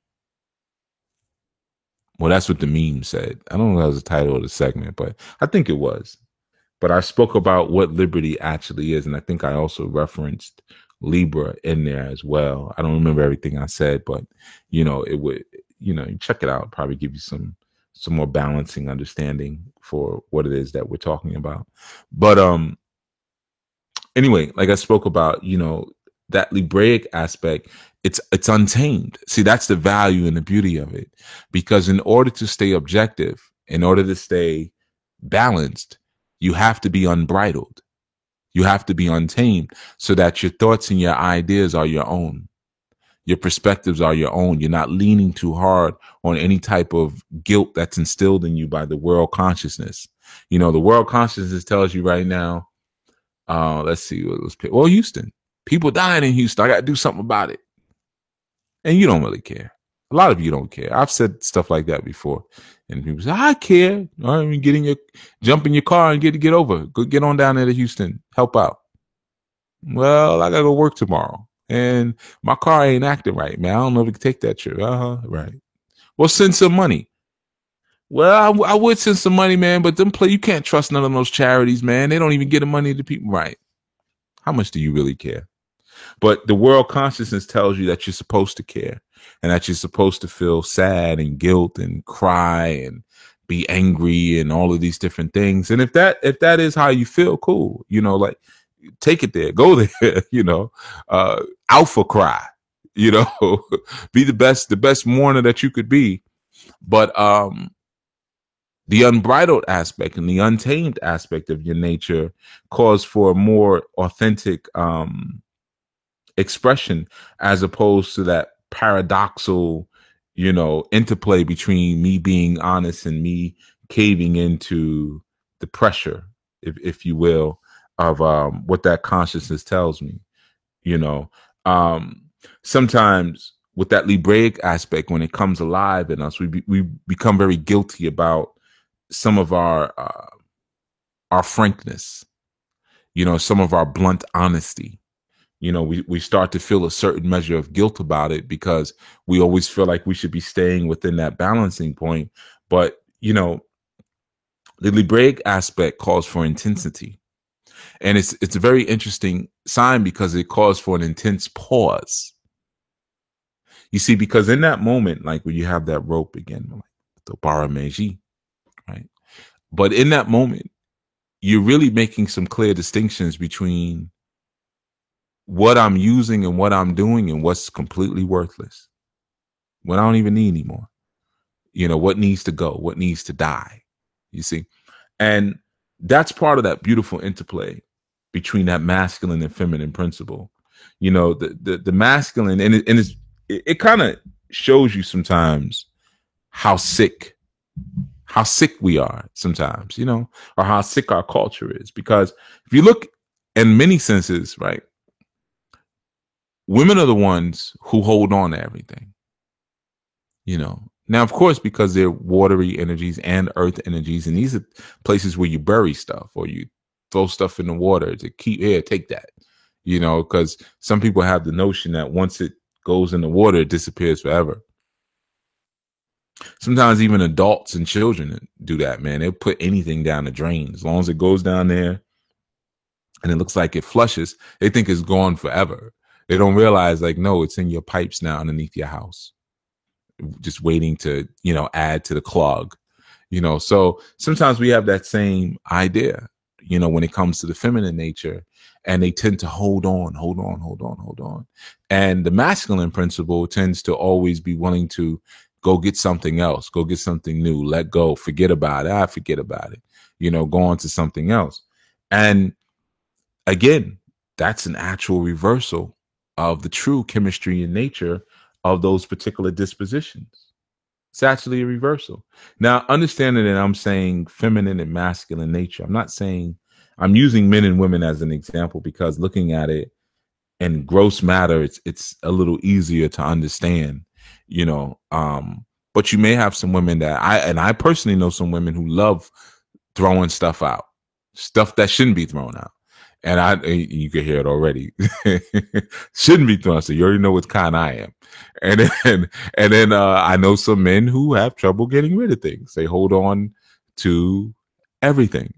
that's what the meme said. I don't know if that was the title of the segment, but I think it was. But I spoke about what liberty actually is. And I think I also referenced Libra in there as well. I don't remember everything I said, but, it would, check it out. Probably give you some more balancing understanding for what it is that we're talking about. But, anyway, like I spoke about, that Libraic aspect, it's untamed. See, that's the value and the beauty of it, because in order to stay objective, in order to stay balanced, you have to be unbridled. You have to be untamed so that your thoughts and your ideas are your own. Your perspectives are your own. You're not leaning too hard on any type of guilt that's instilled in you by the world consciousness. The world consciousness tells you right now, let's see, Houston. People dying in Houston. I got to do something about it. And you don't really care. A lot of you don't care. I've said stuff like that before. And people say, I care. All right, jump in your car and get over. Go get on down there to Houston. Help out. Well, I got to go work tomorrow. And my car ain't acting right, man. I don't know if we can take that trip. Right. Well, send some money. Well, I would send some money, man, but you can't trust none of those charities, man. They don't even get the money to people. Right. How much do you really care? But the world consciousness tells you that you're supposed to care, and that you're supposed to feel sad and guilt and cry and be angry and all of these different things. And if that is how you feel, cool. Like, take it there, go there, alpha cry, be the best mourner that you could be. But the unbridled aspect and the untamed aspect of your nature calls for a more authentic expression, as opposed to that paradoxal, interplay between me being honest and me caving into the pressure, if you will, of what that consciousness tells me. Sometimes with that Libraic aspect, when it comes alive in us, we become very guilty about some of our frankness, some of our blunt honesty. We start to feel a certain measure of guilt about it, because we always feel like we should be staying within that balancing point. But, the Libraic aspect calls for intensity. And it's a very interesting sign, because it calls for an intense pause. You see, because in that moment, like when you have that rope again, like the Barameji, right? But in that moment, you're really making some clear distinctions between what I'm using and what I'm doing and what's completely worthless, what I don't even need anymore. What needs to go, what needs to die, you see? And that's part of that beautiful interplay between that masculine and feminine principle. The masculine, and it kind of shows you sometimes how sick we are sometimes, or how sick our culture is. Because if you look in many senses, right, women are the ones who hold on to everything, Now, of course, because they're watery energies and earth energies, and these are places where you bury stuff or you throw stuff in the water to keep, take that, because some people have the notion that once it goes in the water, it disappears forever. Sometimes even adults and children do that, man. They'll put anything down the drain. As long as it goes down there and it looks like it flushes, they think it's gone forever. They don't realize, like, no, it's in your pipes now underneath your house, just waiting to, add to the clog, So sometimes we have that same idea, when it comes to the feminine nature, and they tend to hold on. And the masculine principle tends to always be willing to go get something else, go get something new, let go, forget about it. Forget about it, go on to something else. And again, that's an actual reversal of the true chemistry and nature of those particular dispositions. It's actually a reversal. Now, understanding that I'm saying feminine and masculine nature, I'm not saying, I'm using men and women as an example, because looking at it in gross matter, it's a little easier to understand, but you may have some women that I personally know some women who love throwing stuff out, stuff that shouldn't be thrown out. And you can hear it already. Shouldn't be thrown. So you already know what kind I am. And then I know some men who have trouble getting rid of things. They hold on to everything,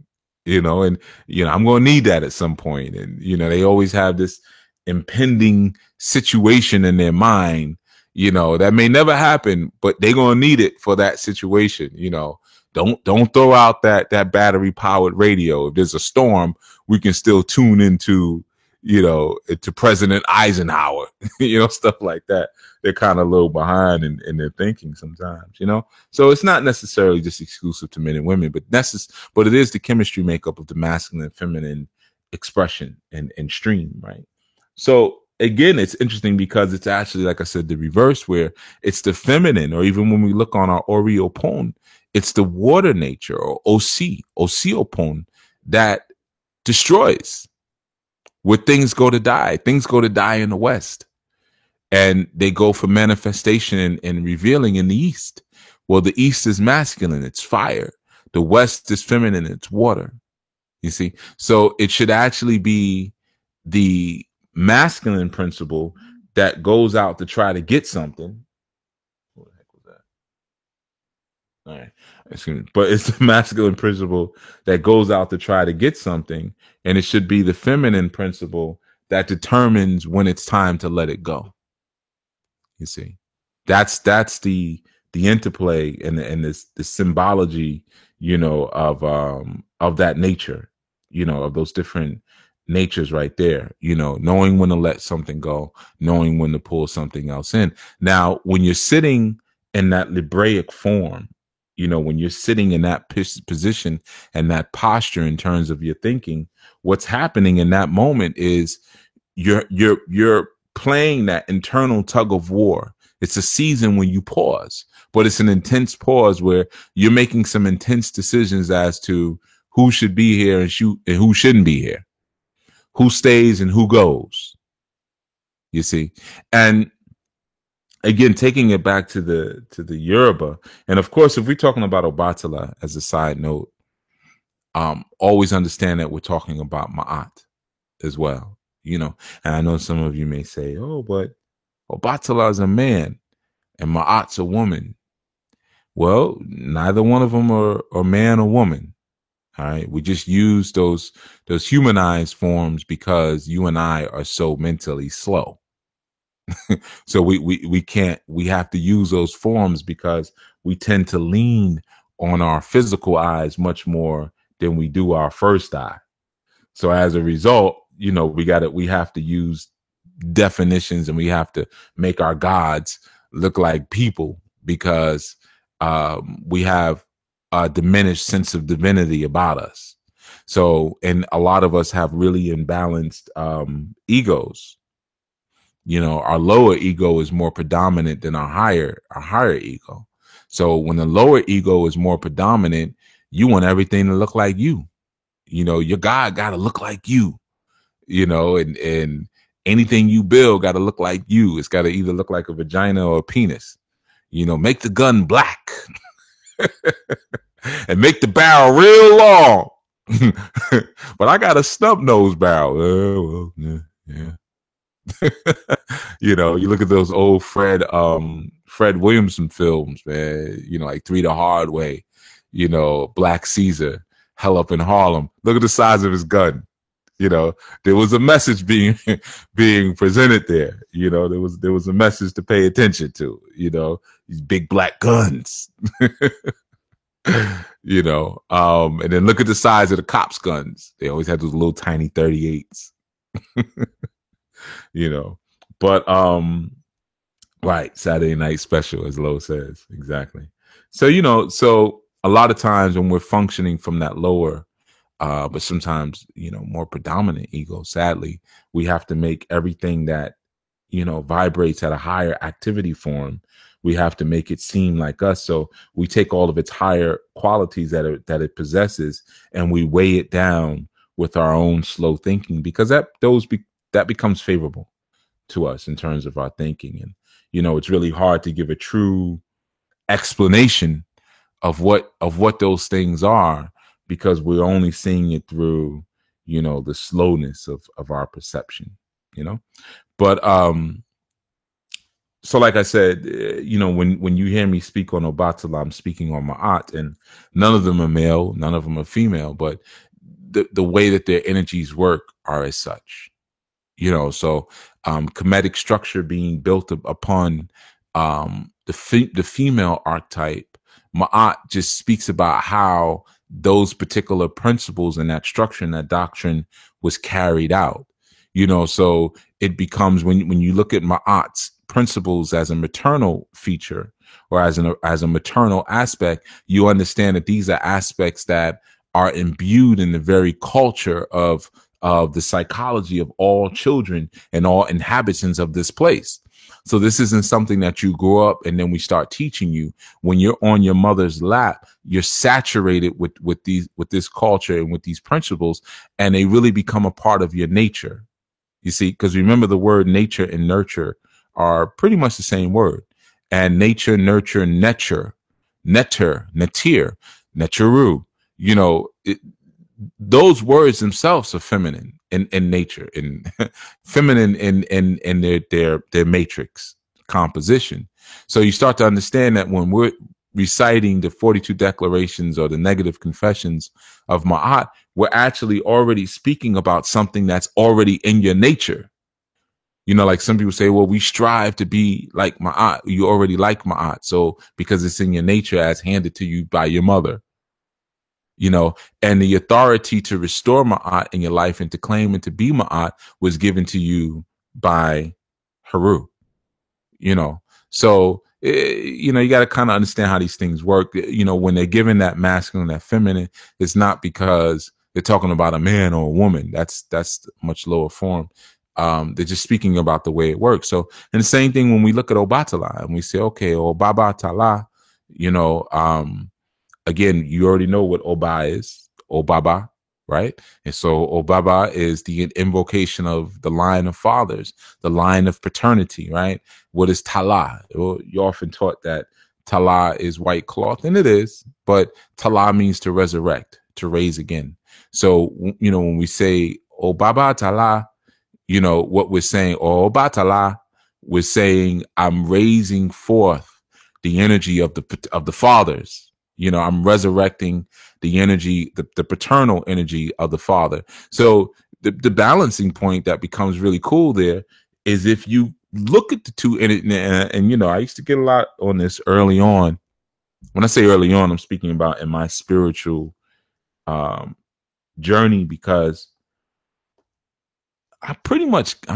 and I'm going to need that at some point. And, they always have this impending situation in their mind, that may never happen, but they're going to need it for that situation. Don't throw out that battery powered radio. If there's a storm, we can still tune into, to President Eisenhower, stuff like that. They're kind of a little behind in their thinking sometimes, So it's not necessarily just exclusive to men and women, but it is the chemistry makeup of the masculine and feminine expression and stream, right? So again, it's interesting because it's actually, like I said, the reverse, where it's the feminine, or even when we look on our Oreopon, it's the water nature, or Oceopon, that destroys, where things go to die. Things go to die in the West, and they go for manifestation and revealing in the East. Well, the East is masculine, it's fire. The West is feminine, it's water. You see? So it should actually be the masculine principle that goes out to try to get something. What the heck was that? All right. But it's the masculine principle that goes out to try to get something, and it should be the feminine principle that determines when it's time to let it go. You see, that's the the interplay and this the symbology, of that nature, of those different natures right there, knowing when to let something go, knowing when to pull something else in. Now, when you're sitting in that Libraic form, when you're sitting in that position and that posture in terms of your thinking, what's happening in that moment is you're playing that internal tug of war. It's a season when you pause, but it's an intense pause where you're making some intense decisions as to who should be here and who shouldn't be here, who stays and who goes, you see. And again, taking it back to the Yoruba, and of course, if we're talking about Obatala as a side note, always understand that we're talking about Ma'at as well, And I know some of you may say, "Oh, but Obatala is a man and Ma'at's a woman." Well, neither one of them are man or woman. All right, we just use those humanized forms because you and I are so mentally slow. So we have to use those forms because we tend to lean on our physical eyes much more than we do our first eye. So as a result, we have to use definitions, and we have to make our gods look like people because we have a diminished sense of divinity about us. So, and a lot of us have really imbalanced egos. Our lower ego is more predominant than our higher ego. So when the lower ego is more predominant, you want everything to look like you. Your God got to look like you, and anything you build got to look like you. It's got to either look like a vagina or a penis. Make the gun black and make the barrel real long. But I got a snub nose barrel. Yeah. You look at those old Fred Williamson films, man, like Three the Hard Way, Black Caesar, Hell Up in Harlem. Look at the size of his gun. There was a message being presented there. There was a message to pay attention to, these big black guns. And then look at the size of the cops' guns. They always had those little tiny 38s. But right, Saturday Night Special, as Lo says, exactly. So so a lot of times when we're functioning from that lower but sometimes more predominant ego, sadly, we have to make everything that vibrates at a higher activity form, we have to make it seem like us. So we take all of its higher qualities that it possesses and we weigh it down with our own slow thinking, because that becomes favorable to us in terms of our thinking. And it's really hard to give a true explanation of what those things are, because we're only seeing it through the slowness of our perception. But so like I said, when you hear me speak on Obatala, I'm speaking on Ma'at, and none of them are male, none of them are female, but the way that their energies work are as such. So Kemetic structure being built upon the female archetype, Ma'at just speaks about how those particular principles and that structure and that doctrine was carried out. So it becomes, when you look at Ma'at's principles as a maternal feature or as a maternal aspect, you understand that these are aspects that are imbued in the very culture of the psychology of all children and all inhabitants of this place. So this isn't something that you grow up and then we start teaching you. When you're on your mother's lap, you're saturated with this culture and with these principles, and they really become a part of your nature. You see, because remember, the word nature and nurture are pretty much the same word. And nature, nurture, netter, natir, neturu, those words themselves are feminine in nature, and feminine in their matrix composition. So you start to understand that when we're reciting the 42 declarations or the negative confessions of Ma'at, we're actually already speaking about something that's already in your nature. You know, like some people say, well, we strive to be like Ma'at. You already like Ma'at. So because it's in your nature as handed to you by your mother, you know, and the authority to restore Ma'at in your life and to claim and to be Ma'at was given to you by Heru, you know. So, you know, you got to kind of understand how these things work. You know, when they're given that masculine, that feminine, it's not because they're talking about a man or a woman. That's much lower form. They're just speaking about the way it works. So, and the same thing when we look at Obatala and we say, okay, Obabatala, you know, again, you already know what Oba is, Obaba, right? And so Obaba is the invocation of the line of fathers, the line of paternity, right? What is Tala? Well, you're often taught that Tala is white cloth, and it is, but Tala means to resurrect, to raise again. So, you know, when we say Obaba Tala, you know, what we're saying, or Obatala, we're saying, I'm raising forth the energy of the fathers. You know, I'm resurrecting the energy, the paternal energy of the father. So the balancing point that becomes really cool there is if you look at the two, and you know, I used to get a lot on this early on. When I say early on, I'm speaking about in my spiritual journey, because I'm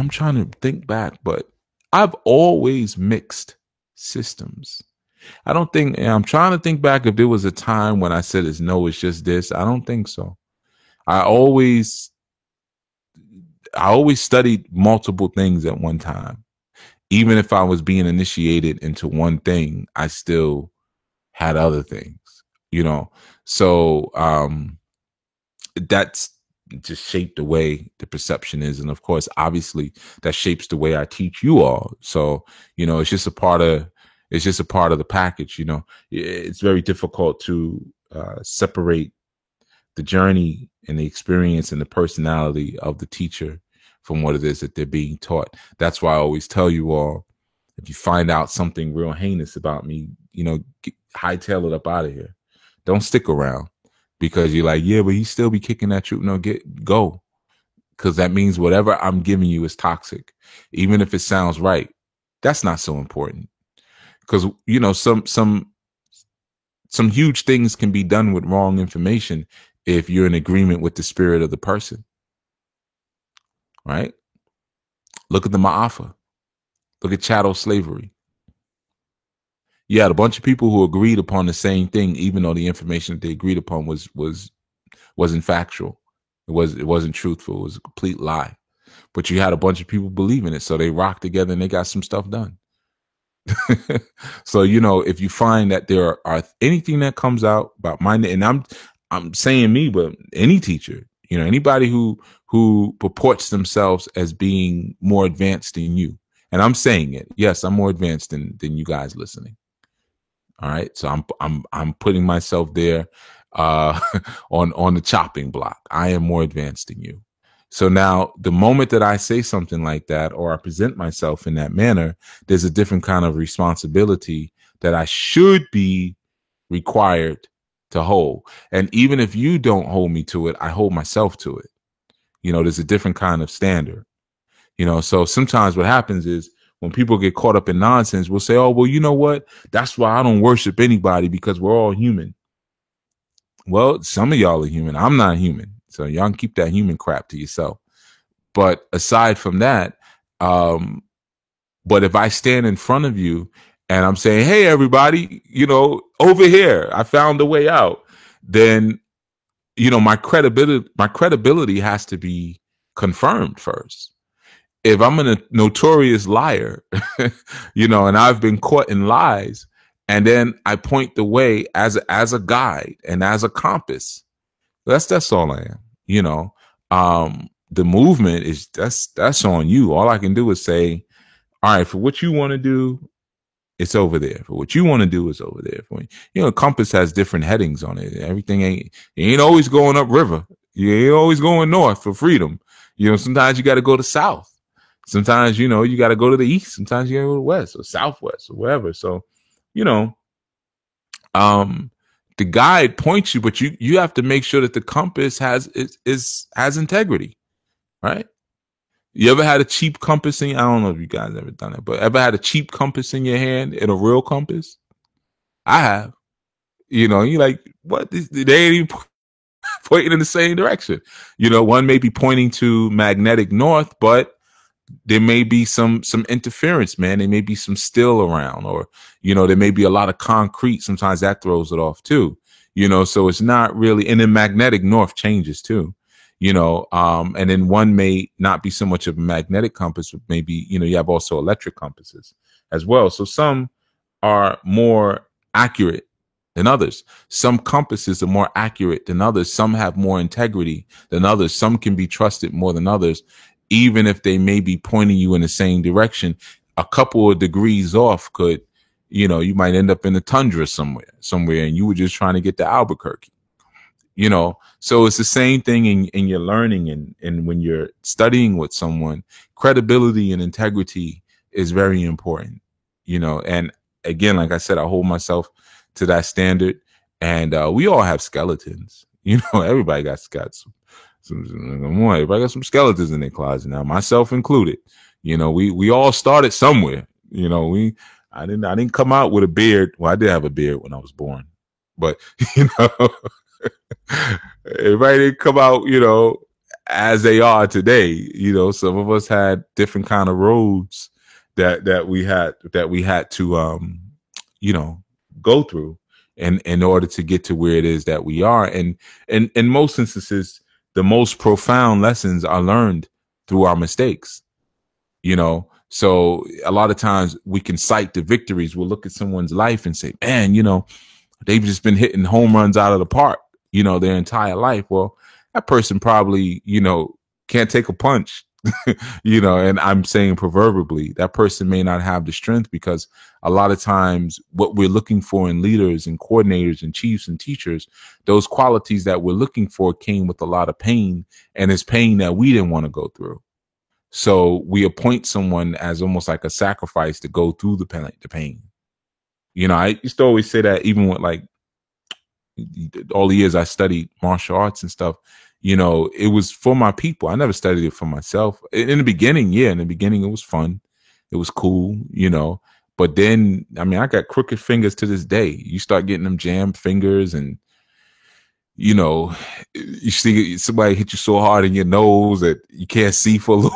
trying to think back, but I've always mixed systems. I'm trying to think back if there was a time when I said it's just this. I don't think so. I always studied multiple things at one time. Even if I was being initiated into one thing, I still had other things, you know? So, that's just shaped the way the perception is. And of course, obviously that shapes the way I teach you all. So, you know, it's just a part of the package. You know, it's very difficult to separate the journey and the experience and the personality of the teacher from what it is that they're being taught. That's why I always tell you all, if you find out something real heinous about me, you know, hightail it up out of here. Don't stick around, because you're like, yeah, but he still be kicking at you. No, go. Because that means whatever I'm giving you is toxic. Even if it sounds right, that's not so important. Because, you know, some huge things can be done with wrong information if you're in agreement with the spirit of the person. Right? Look at the Ma'afa. Look at chattel slavery. You had a bunch of people who agreed upon the same thing, even though the information that they agreed upon wasn't factual. It wasn't truthful. It was a complete lie. But you had a bunch of people believing it, so they rocked together and they got some stuff done. So, you know, if you find that there are anything that comes out about my, and I'm saying me, but any teacher, you know, anybody who purports themselves as being more advanced than you, and I'm saying it, yes, I'm more advanced than you guys listening. All right, so I'm putting myself there on the chopping block. I am more advanced than you. So now the moment that I say something like that, or I present myself in that manner, there's a different kind of responsibility that I should be required to hold. And even if you don't hold me to it, I hold myself to it. You know, there's a different kind of standard. You know, so sometimes what happens is when people get caught up in nonsense, we'll say, oh, well, you know what? That's why I don't worship anybody, because we're all human. Well, some of y'all are human. I'm not human. So y'all can keep that human crap to yourself. But aside from that, but if I stand in front of you and I'm saying, hey, everybody, you know, over here, I found a way out, then, you know, my credibility has to be confirmed first. If I'm a notorious liar, you know, and I've been caught in lies, and then I point the way as a guide and as a compass, that's all I am. You know, the movement is that's on you. All I can do is say, all right, for what you want to do, it's over there. For what you want to do, is over there. For you know, compass has different headings on it. Everything ain't always going upriver. You ain't always going north for freedom. You know, sometimes you got to go to south. Sometimes, you know, you got to go to the east. Sometimes you got to go to the west or southwest or wherever. So, you know, the guide points you, but you have to make sure that the compass has integrity, right? You ever had a cheap compass I don't know if you guys ever done it, but ever had a cheap compass in your hand and a real compass? I have. You know, you like, what? They ain't even pointing in the same direction. You know, one may be pointing to magnetic north, but there may be some interference, man. There may be some still around, or, you know, there may be a lot of concrete. Sometimes that throws it off too. You know, so it's not really, and then magnetic north changes too. You know, and then one may not be so much of a magnetic compass, but maybe, you know, you have also electric compasses as well. So some are more accurate than others. Some compasses are more accurate than others. Some have more integrity than others. Some can be trusted more than others, even if they may be pointing you in the same direction. A couple of degrees off could, you know, you might end up in the tundra somewhere, and you were just trying to get to Albuquerque. You know, so it's the same thing in your learning, and when you're studying with someone. Credibility and integrity is very important, you know. And again, like I said, I hold myself to that standard, and we all have skeletons. You know, everybody got everybody got some skeletons in their closet now, myself included. You know, we all started somewhere. You know, I didn't come out with a beard. Well, I did have a beard when I was born, but you know. Everybody didn't come out, you know, as they are today. You know, some of us had different kind of roads that we had to you know, go through in order to get to where it is that we are. And in most instances, the most profound lessons are learned through our mistakes. You know, so a lot of times we can cite the victories. We'll look at someone's life and say, man, you know, they've just been hitting home runs out of the park, you know, their entire life. Well, that person probably, you know, can't take a punch, you know, and I'm saying proverbially, that person may not have the strength, because a lot of times what we're looking for in leaders and coordinators and chiefs and teachers, those qualities that we're looking for came with a lot of pain, and it's pain that we didn't want to go through. So we appoint someone as almost like a sacrifice to go through the pain. You know, I used to always say that, even with like all the years I studied martial arts and stuff, you know, it was for my people. I never studied it for myself. In the beginning, it was fun. It was cool, you know, but then, I mean, I got crooked fingers to this day. You start getting them jammed fingers, and, you know, you see somebody hit you so hard in your nose that you can't see for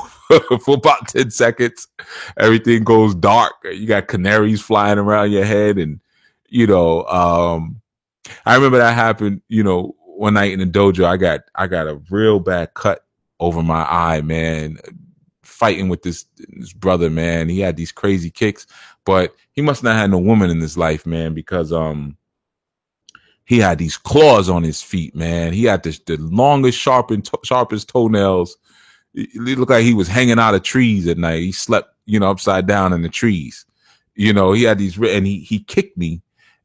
for about 10 seconds. Everything goes dark. You got canaries flying around your head. And, you know, I remember that happened, you know, one night in the dojo. I got a real bad cut over my eye, man, fighting with this brother, man. He had these crazy kicks, but he must not have no woman in his life, man, because he had these claws on his feet, man. He had the longest, sharpest toenails. It looked like he was hanging out of trees at night. He slept, you know, upside down in the trees. You know, he had these, and he kicked me,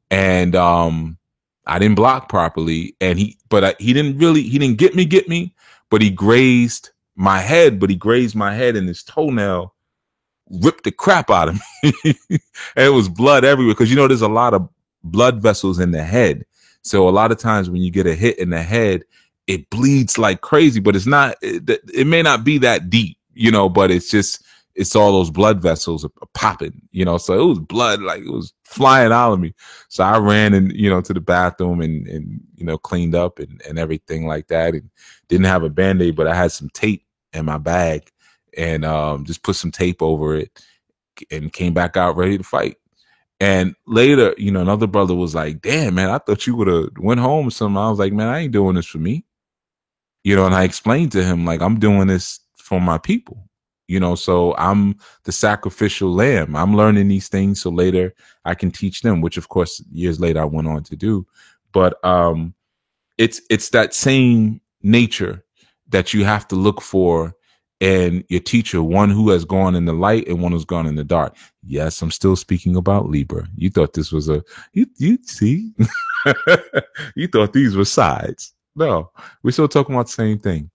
and I didn't block properly, and he didn't get me, but he grazed my head, and his toenail ripped the crap out of me. And it was blood everywhere, because, you know, there's a lot of blood vessels in the head. So a lot of times when you get a hit in the head, it bleeds like crazy, but it may not be that deep, you know, but it's all those blood vessels are popping, you know. So it was blood, like it was flying out of me. So I ran to the bathroom and you know, cleaned up and everything like that, and didn't have a Band-Aid, but I had some tape in my bag, and just put some tape over it and came back out ready to fight. And later, you know, another brother was like, damn, man, I thought you would have went home or something. I was like, man, I ain't doing this for me. You know, and I explained to him, like, I'm doing this for my people, you know, so I'm the sacrificial lamb. I'm learning these things so later I can teach them, which of course years later I went on to do. But it's that same nature that you have to look for in your teacher, one who has gone in the light and one who's gone in the dark. Yes, I'm still speaking about Libra. You thought this was you see, you thought these were sides. No, we're still talking about the same thing.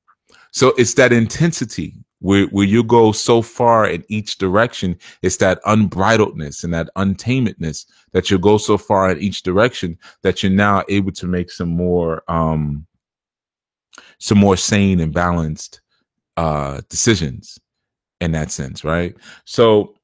So it's that intensity where you go so far in each direction. It's that unbridledness and that untamedness that you go so far in each direction that you're now able to make some more sane and balanced decisions. in that sense, right? So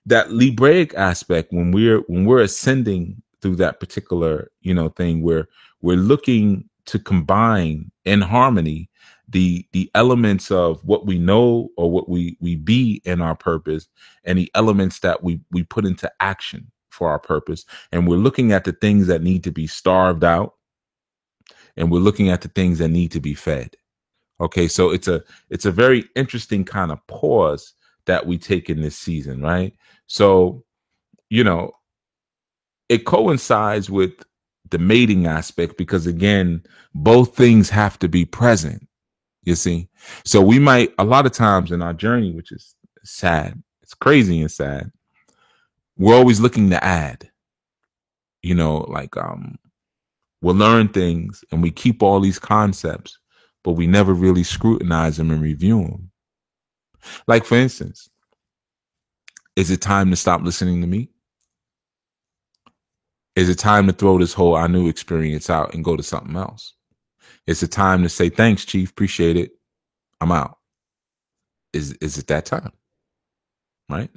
that Libraic aspect, when we're ascending through that particular, thing, where we're looking to combine in harmony the elements of what we know or what we be in our purpose, and the elements that we put into action for our purpose. And we're looking at the things that need to be starved out, and we're looking at the things that need to be fed. Okay, so it's a very interesting kind of pause that we take in this season, right? So, it coincides with the mating aspect, because again, both things have to be present, you see. So we might, a lot of times in our journey, which is sad, it's crazy and sad, we're always looking to add, we'll learn things and we keep all these concepts, but we never really scrutinize them and review them. Like, for instance, is it time to stop listening to me? Is it time to throw this whole I knew experience out and go to something else? Is it time to say, thanks, Chief, appreciate it, I'm out? Is it that time? Right?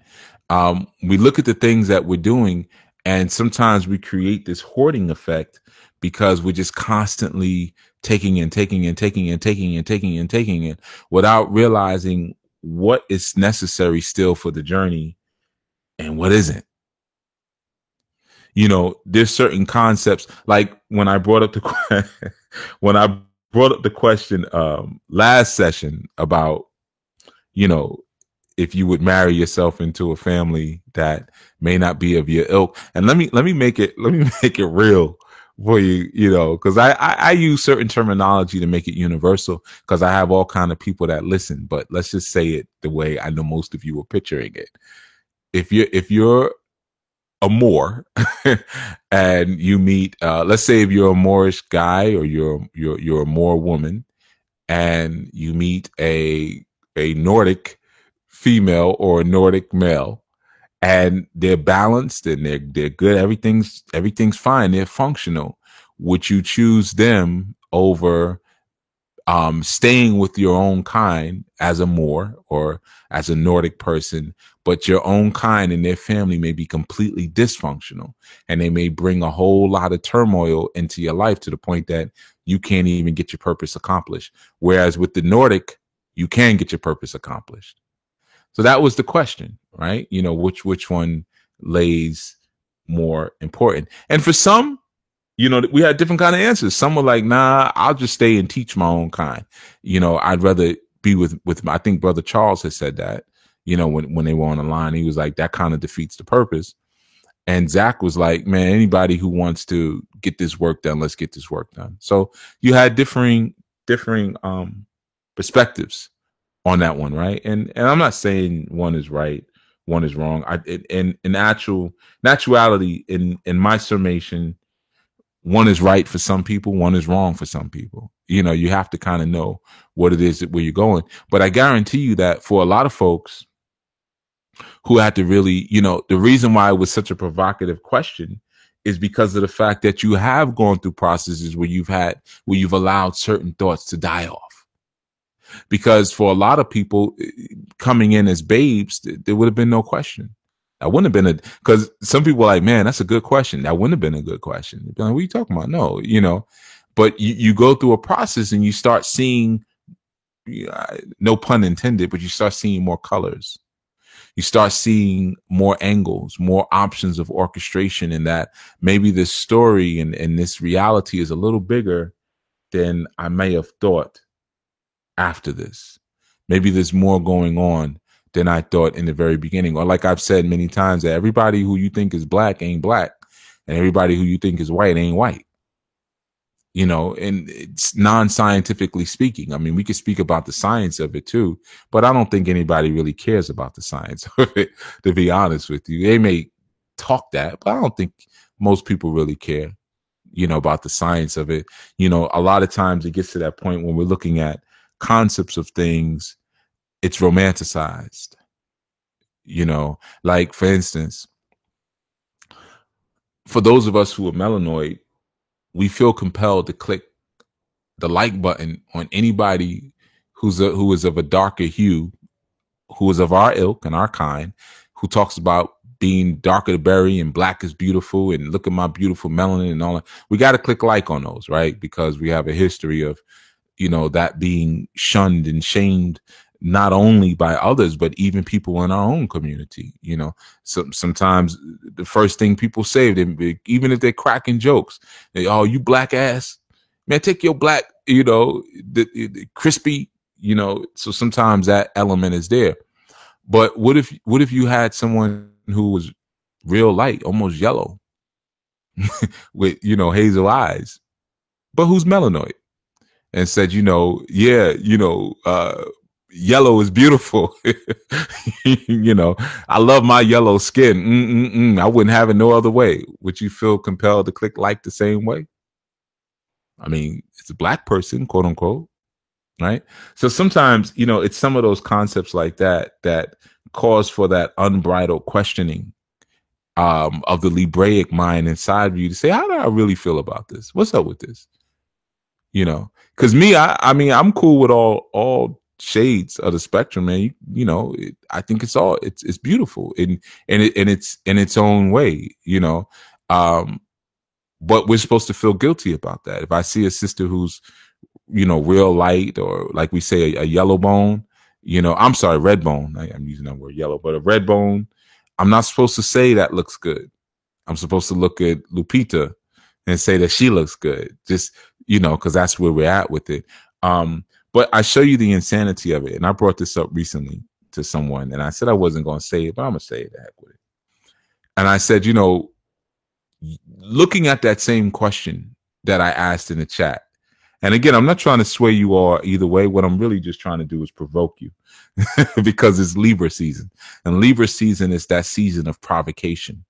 We look at the things that we're doing, and sometimes we create this hoarding effect because we're just constantly taking and taking and taking and taking and taking and taking it without realizing what is necessary still for the journey and what isn't. There's certain concepts, like when I brought up the question last session about, if you would marry yourself into a family that may not be of your ilk. And let me make it real for you, because I use certain terminology to make it universal, because I have all kind of people that listen. But let's just say it the way I know most of you are picturing it. If you're a Moor and you meet, let's say if you're a Moorish guy or you're a Moor woman, and you meet a Nordic female or a Nordic male, and they're balanced and they're good, everything's fine, they're functional, would you choose them over staying with your own kind as a Moor or as a Nordic person, but your own kind and their family may be completely dysfunctional, and they may bring a whole lot of turmoil into your life to the point that you can't even get your purpose accomplished? Whereas with the Nordic, you can get your purpose accomplished. So that was the question, right? Which one lays more important? And for some, we had different kind of answers. Some were like, nah, I'll just stay and teach my own kind. I'd rather be with I think Brother Charles has said that, when they were on the line, he was like, that kind of defeats the purpose. And Zach was like, man, anybody who wants to get this work done, let's get this work done. So you had differing perspectives on that one, right? And I'm not saying one is right, one is wrong. In actuality, in my summation, one is right for some people, one is wrong for some people. You have to kind of know what it is where you're going. But I guarantee you that for a lot of folks who had to really, the reason why it was such a provocative question is because of the fact that you have gone through processes where you've allowed certain thoughts to die off. Because for a lot of people coming in as babes, there would have been no question. That wouldn't have been because some people are like, man, that's a good question. That wouldn't have been a good question. They'd be like, what are you talking about? No, but you go through a process and you start seeing, no pun intended, but you start seeing more colors. You start seeing more angles, more options of orchestration, and that maybe this story and this reality is a little bigger than I may have thought after this. Maybe there's more going on than I thought in the very beginning. Or like I've said many times, that everybody who you think is black ain't black, and everybody who you think is white ain't white. And it's non-scientifically speaking. I mean, we could speak about the science of it too, but I don't think anybody really cares about the science of it, to be honest with you. They may talk that, but I don't think most people really care, about the science of it. A lot of times it gets to that point when we're looking at concepts of things, it's romanticized. Like, for instance, for those of us who are melanoid, we feel compelled to click the like button on anybody who is of a darker hue who is of our ilk and our kind, who talks about being darker to berry and black is beautiful and look at my beautiful melanin and all that. We got to click like on those, right? Because we have a history of, that being shunned and shamed, not only by others, but even people in our own community. So sometimes the first thing people say, even if they're cracking jokes, oh, you black ass, man, take your black, the crispy, so sometimes that element is there. But what if you had someone who was real light, almost yellow, with, hazel eyes, but who's melanoid, and said, yellow is beautiful. I love my yellow skin. I wouldn't have it no other way. Would you feel compelled to click like the same way? I mean, it's a black person, quote unquote, right? So sometimes, it's some of those concepts like that cause for that unbridled questioning of the Libraic mind inside of you to say, how do I really feel about this? What's up with this? Because me, I mean, I'm cool with all shades of the spectrum, man. I think it's beautiful and it's in its own way, but we're supposed to feel guilty about that. If I see a sister who's, real light, or like we say, a yellow bone, I'm sorry, red bone. I'm using that word yellow, but a red bone, I'm not supposed to say that looks good. I'm supposed to look at Lupita and say that she looks good. Just, because that's where we're at with it. But I show you the insanity of it. And I brought this up recently to someone, and I said I wasn't going to say it, but I'm going to say it. Heck with it. And I said, looking at that same question that I asked in the chat, and again, I'm not trying to sway you all either way. What I'm really just trying to do is provoke you because it's Libra season. And Libra season is that season of provocation,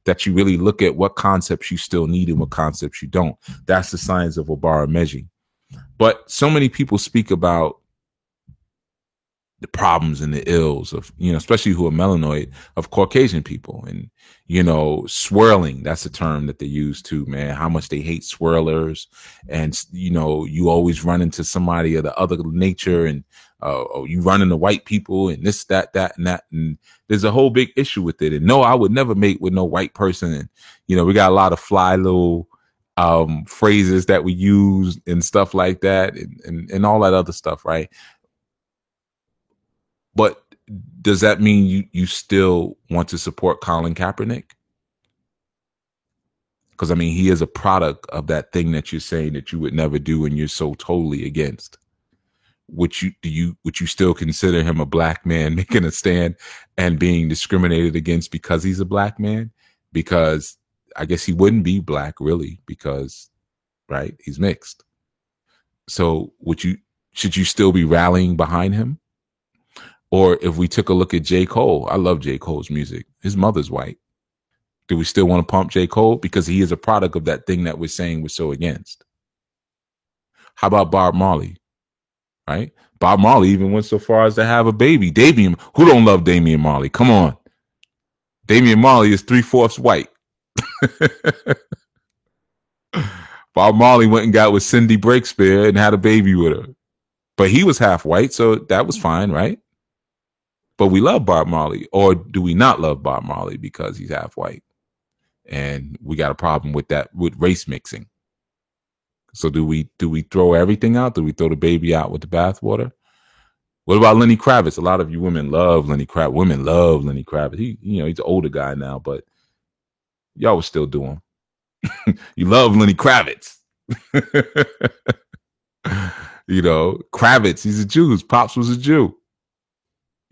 that you really look at what concepts you still need and what concepts you don't. That's the science of Obara Meji. But so many people speak about the problems and the ills of, especially who are melanoid, of Caucasian people, and, swirling. That's a term that they use too, man, how much they hate swirlers. And, you always run into somebody of the other nature, and you run into white people and this, that, and that. And there's a whole big issue with it. And no, I would never mate with no white person. And, we got a lot of fly little phrases that we use and stuff like that, and all that other stuff, right? But does that mean you still want to support Colin Kaepernick? Because I mean, he is a product of that thing that you're saying that you would never do, and you're so totally against. Would you still consider him a black man making a stand and being discriminated against because he's a black man? Because I guess he wouldn't be black really, because right, he's mixed. So should you still be rallying behind him? Or if we took a look at J. Cole, I love J. Cole's music. His mother's white. Do we still want to pump J. Cole? Because he is a product of that thing that we're saying we're so against. How about Bob Marley? Right? Bob Marley even went so far as to have a baby. Damian, who don't love Damian Marley? Come on. Damian Marley is 3/4 white. Bob Marley went and got with Cindy Breakspear and had a baby with her. But he was half white, so that was fine, right? But we love Bob Marley. Or do we not love Bob Marley because he's half white? And we got a problem with that, with race mixing. So do we throw everything out? Do we throw the baby out with the bathwater? What about Lenny Kravitz? A lot of you women love Lenny Kravitz. Women love Lenny Kravitz. He's an older guy now, but y'all would still do him. You love Lenny Kravitz. Kravitz, he's a Jew. His pops was a Jew.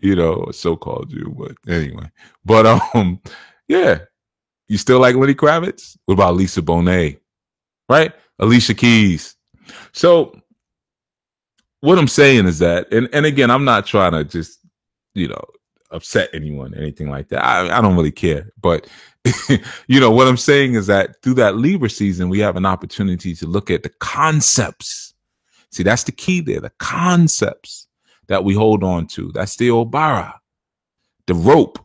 A so-called Jew, but anyway. But yeah. You still like Lenny Kravitz? What about Lisa Bonet? Right? Alicia Keys. So what I'm saying is that, and again, I'm not trying to just, upset anyone, anything like that. I don't really care. But, what I'm saying is that through that Libra season, we have an opportunity to look at the concepts. See, that's the key there, the concepts that we hold on to. That's the Obara, the rope.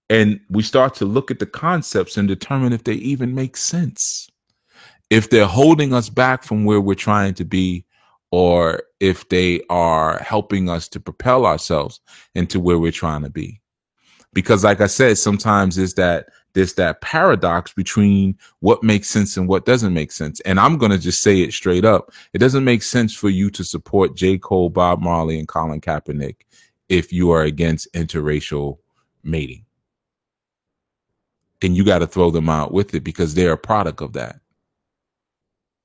And we start to look at the concepts and determine if they even make sense. If they're holding us back from where we're trying to be, or if they are helping us to propel ourselves into where we're trying to be. Because like I said, sometimes there's that paradox between what makes sense and what doesn't make sense. And I'm going to just say it straight up. It doesn't make sense for you to support J. Cole, Bob Marley, and Colin Kaepernick if you are against interracial mating. Then you got to throw them out with it because they're a product of that.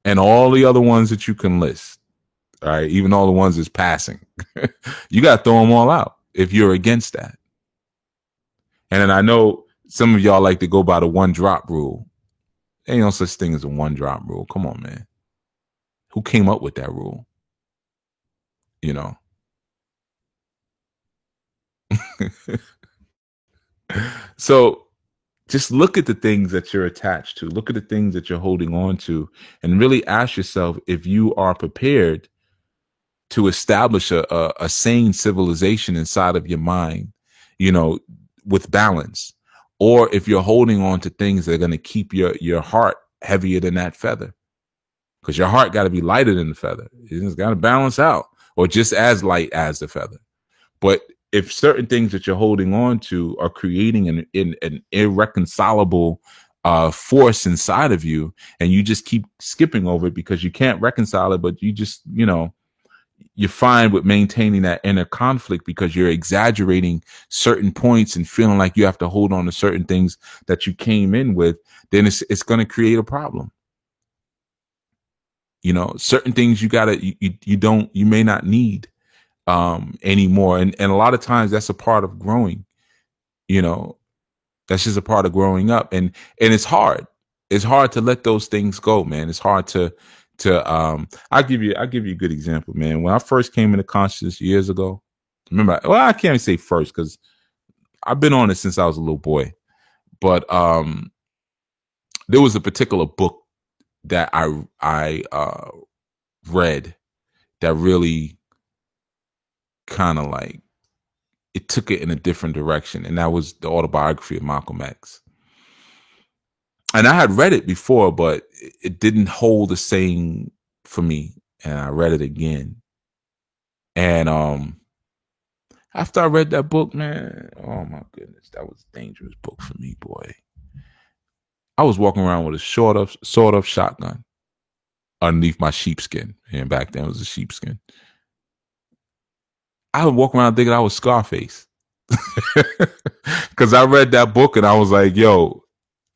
And all the other ones that you can list, all right, even all the ones that's passing, you got to throw them all out if you're against that. And then I know some of y'all like to go by the one drop rule. Ain't no such thing as a one drop rule. Come on, man. Who came up with that rule? You know. So just look at the things that you're attached to. Look at the things that you're holding on to and really ask yourself if you are prepared to establish a sane civilization inside of your mind, you know, with balance, or if you're holding on to things that are going to keep your heart heavier than that feather, because your heart got to be lighter than the feather. It's got to balance out, or just as light as the feather. But if certain things that you're holding on to are creating an irreconcilable force inside of you, and you just keep skipping over it because you can't reconcile it, but you just, you know, you're fine with maintaining that inner conflict because you're exaggerating certain points and feeling like you have to hold on to certain things that you came in with, then it's going to create a problem. You know, certain things you may not need anymore. And a lot of times that's a part of growing, you know, that's just a part of growing up. And it's hard. It's hard to let those things go, man. It's hard to I'll give you a good example, man. When I first came into consciousness years ago, remember, well, I can't even say first because I've been on it since I was a little boy, but there was a particular book that I read that really kind of like, it took it in a different direction, and that was the autobiography of Malcolm X. And I had read it before, but it didn't hold the same for me. And I read it again. And after I read that book, man, oh my goodness, that was a dangerous book for me, boy. I was walking around with a sort of shotgun underneath my sheepskin. And back then it was a sheepskin. I would walk around thinking I was Scarface. Because I read that book and I was like, yo,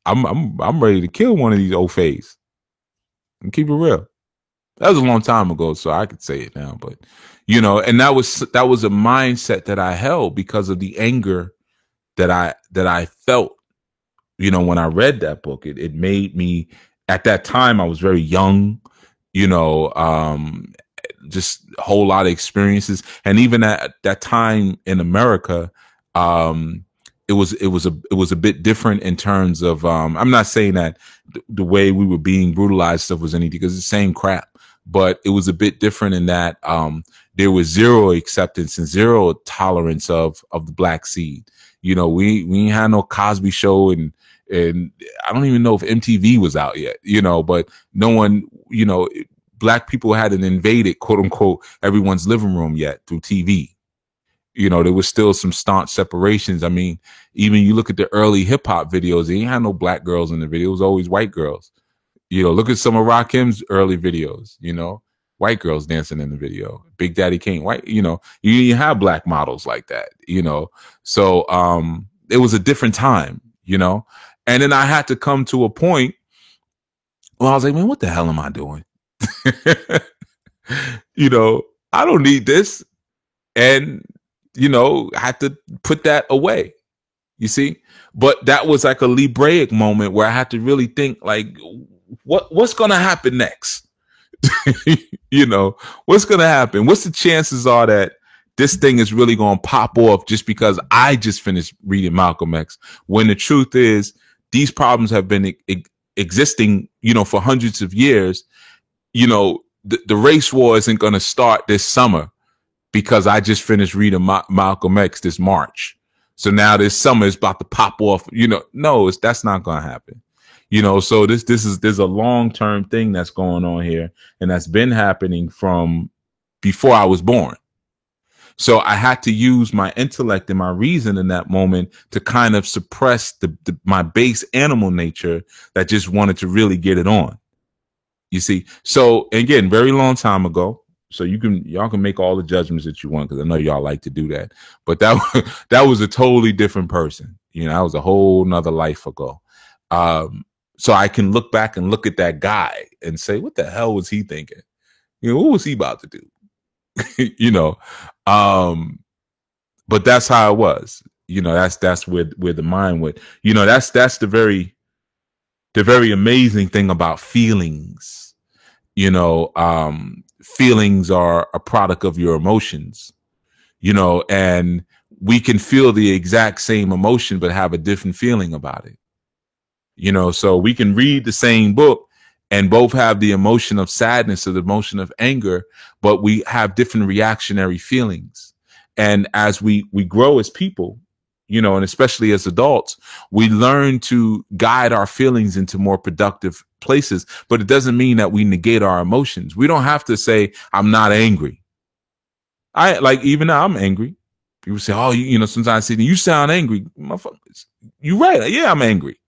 I'm ready to kill one of these old fays and keep it real. That was a long time ago, so I could say it now, but you know, and that was a mindset that I held because of the anger that I felt, you know, when I read that book. It made me, at that time I was very young, you know, just a whole lot of experiences. And even at that time in America, it was a bit different in terms of, I'm not saying that the way we were being brutalized stuff was anything, because it's the same crap, but it was a bit different in that, there was zero acceptance and zero tolerance of the black seed. You know, we ain't had no Cosby Show, and I don't even know if MTV was out yet, you know, but no one, you know, black people hadn't invaded, quote unquote, everyone's living room yet through TV. You know, there was still some staunch separations. I mean, even you look at the early hip hop videos, they ain't had no black girls in the video. It was always white girls. You know, look at some of Rakim's early videos, you know, white girls dancing in the video. Big Daddy Kane, white, you know, you have black models like that, you know. So it was a different time, you know. And then I had to come to a point where I was like, man, what the hell am I doing? You know, I don't need this. And you know, I had to put that away, you see? But that was like a Libraic moment where I had to really think, like, what's going to happen next? You know, what's going to happen? What's the chances are that this thing is really going to pop off just because I just finished reading Malcolm X, when the truth is these problems have been existing, you know, for hundreds of years. You know, the race war isn't going to start this summer because I just finished reading Malcolm X this March. So now this summer is about to pop off, you know. No, that's not going to happen. You know, so there's a long-term thing that's going on here, and that's been happening from before I was born. So I had to use my intellect and my reason in that moment to kind of suppress my base animal nature that just wanted to really get it on. You see? So again, very long time ago. So y'all can make all the judgments that you want, because I know y'all like to do that. But that was a totally different person. You know, that was a whole nother life ago. So I can look back and look at that guy and say, what the hell was he thinking? You know, what was he about to do? You know, but that's how it was. You know, that's where the mind went. You know, that's the very amazing thing about feelings. You know, feelings are a product of your emotions. You know, and we can feel the exact same emotion but have a different feeling about it. You know, so we can read the same book and both have the emotion of sadness or the emotion of anger, but we have different reactionary feelings. And as we grow as people, you know, and especially as adults, we learn to guide our feelings into more productive places. But it doesn't mean that we negate our emotions. We don't have to say, I'm not angry. Even now I'm angry. People say, oh, you know, sometimes I say, you sound angry. You're right. Yeah, I'm angry.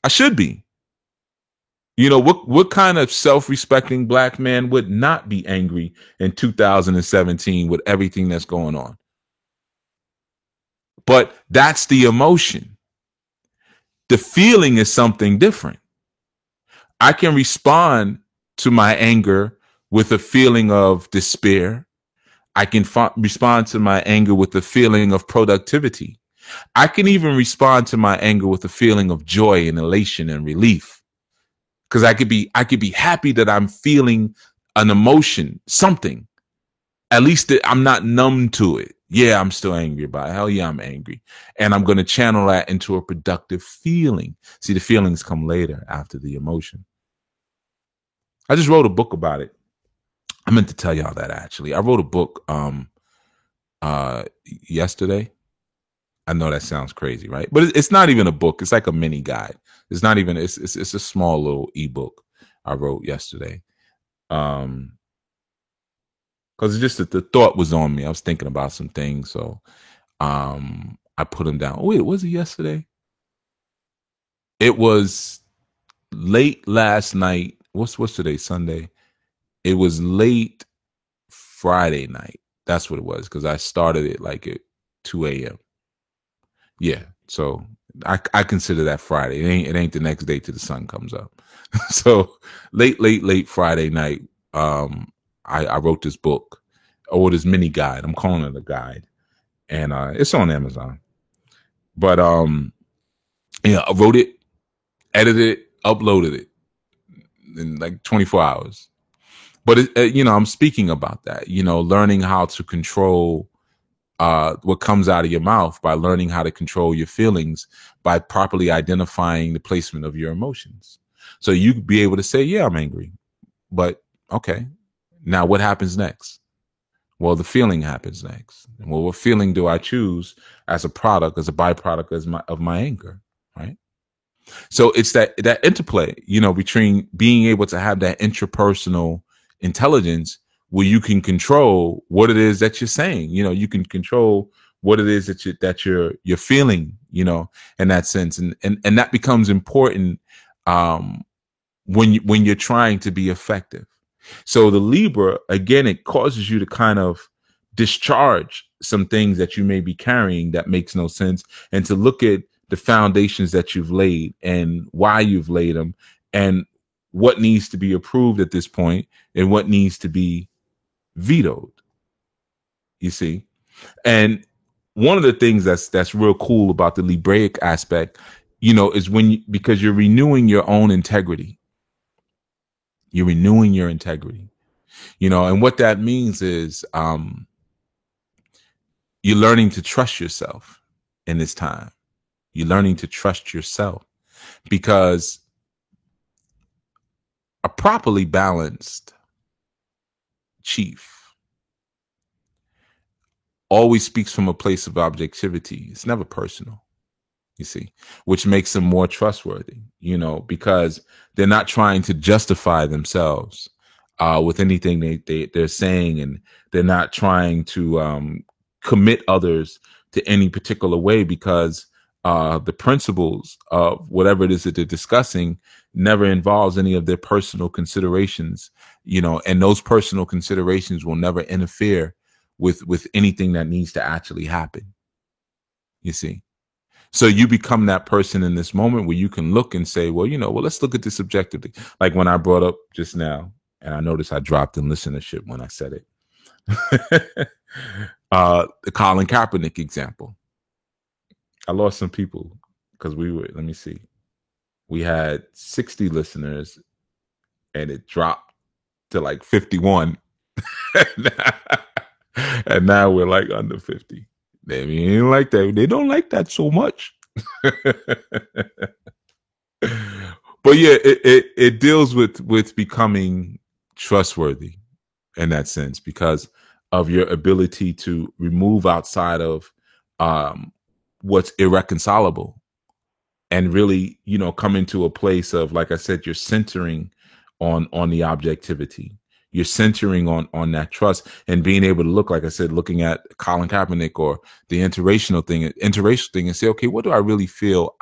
I should be. You know, what kind of self-respecting black man would not be angry in 2017 with everything that's going on? But that's the emotion. The feeling is something different. I can respond to my anger with a feeling of despair. I can respond to my anger with a feeling of productivity. I can even respond to my anger with a feeling of joy and elation and relief. Because I could be happy that I'm feeling an emotion, something. At least that I'm not numb to it. Yeah, I'm still angry about it. Hell yeah, I'm angry. And I'm going to channel that into a productive feeling. See, the feelings come later after the emotion. I just wrote a book about it. I meant to tell y'all that, actually. I wrote a book yesterday. I know that sounds crazy, right? But it's not even a book. It's like a mini guide. It's not even, it's a small little ebook I wrote yesterday. Because it's just that the thought was on me. I was thinking about some things. So I put them down. Oh, wait, was it yesterday? It was late last night. What's today? Sunday. It was late Friday night. That's what it was. Because I started it like at 2 a.m. Yeah. So I consider that Friday. It ain't the next day till the sun comes up. So late Friday night, I wrote this book, or this mini guide. I'm calling it a guide, and it's on Amazon. But yeah, I wrote it, edited it, uploaded it in like 24 hours. But you know, I'm speaking about that. You know, learning how to control what comes out of your mouth by learning how to control your feelings by properly identifying the placement of your emotions. So you could be able to say, yeah, I'm angry, but okay, now what happens next? Well, the feeling happens next. Well, what feeling do I choose as a product, as a byproduct of my anger, right? So it's that interplay, you know, between being able to have that intrapersonal intelligence where you can control what it is that you're saying. You know, you can control what it is that you're feeling, you know, in that sense. And that becomes important when you're trying to be effective. So the Libra, again, it causes you to kind of discharge some things that you may be carrying that makes no sense, and to look at the foundations that you've laid and why you've laid them, and what needs to be approved at this point and what needs to be vetoed. You see? And one of the things that's real cool about the Libraic aspect, you know, is because you're renewing your own integrity. You're renewing your integrity, you know, and what that means is you're learning to trust yourself in this time. You're learning to trust yourself, because a properly balanced chief always speaks from a place of objectivity. It's never personal, you see, which makes them more trustworthy, you know, because they're not trying to justify themselves. with anything they're saying, and they're not trying to commit others to any particular way, because the principles of whatever it is that they're discussing never involves any of their personal considerations, and those personal considerations will never interfere with anything that needs to actually happen. You see? So you become that person in this moment where you can look and say, well, let's look at this objectively. Like when I brought up just now, and I noticed I dropped in listenership when I said it, the Colin Kaepernick example. I lost some people because let me see. We had 60 listeners and it dropped to like 51. And now we're like under 50. They ain't like that. They don't like that so much. But yeah, it deals with becoming trustworthy in that sense, because of your ability to remove outside of what's irreconcilable, and really, come into a place of, like I said, you're centering on the objectivity. You're centering on that trust and being able to look, like I said, looking at Colin Kaepernick or the interracial thing and say, okay, what do I really feel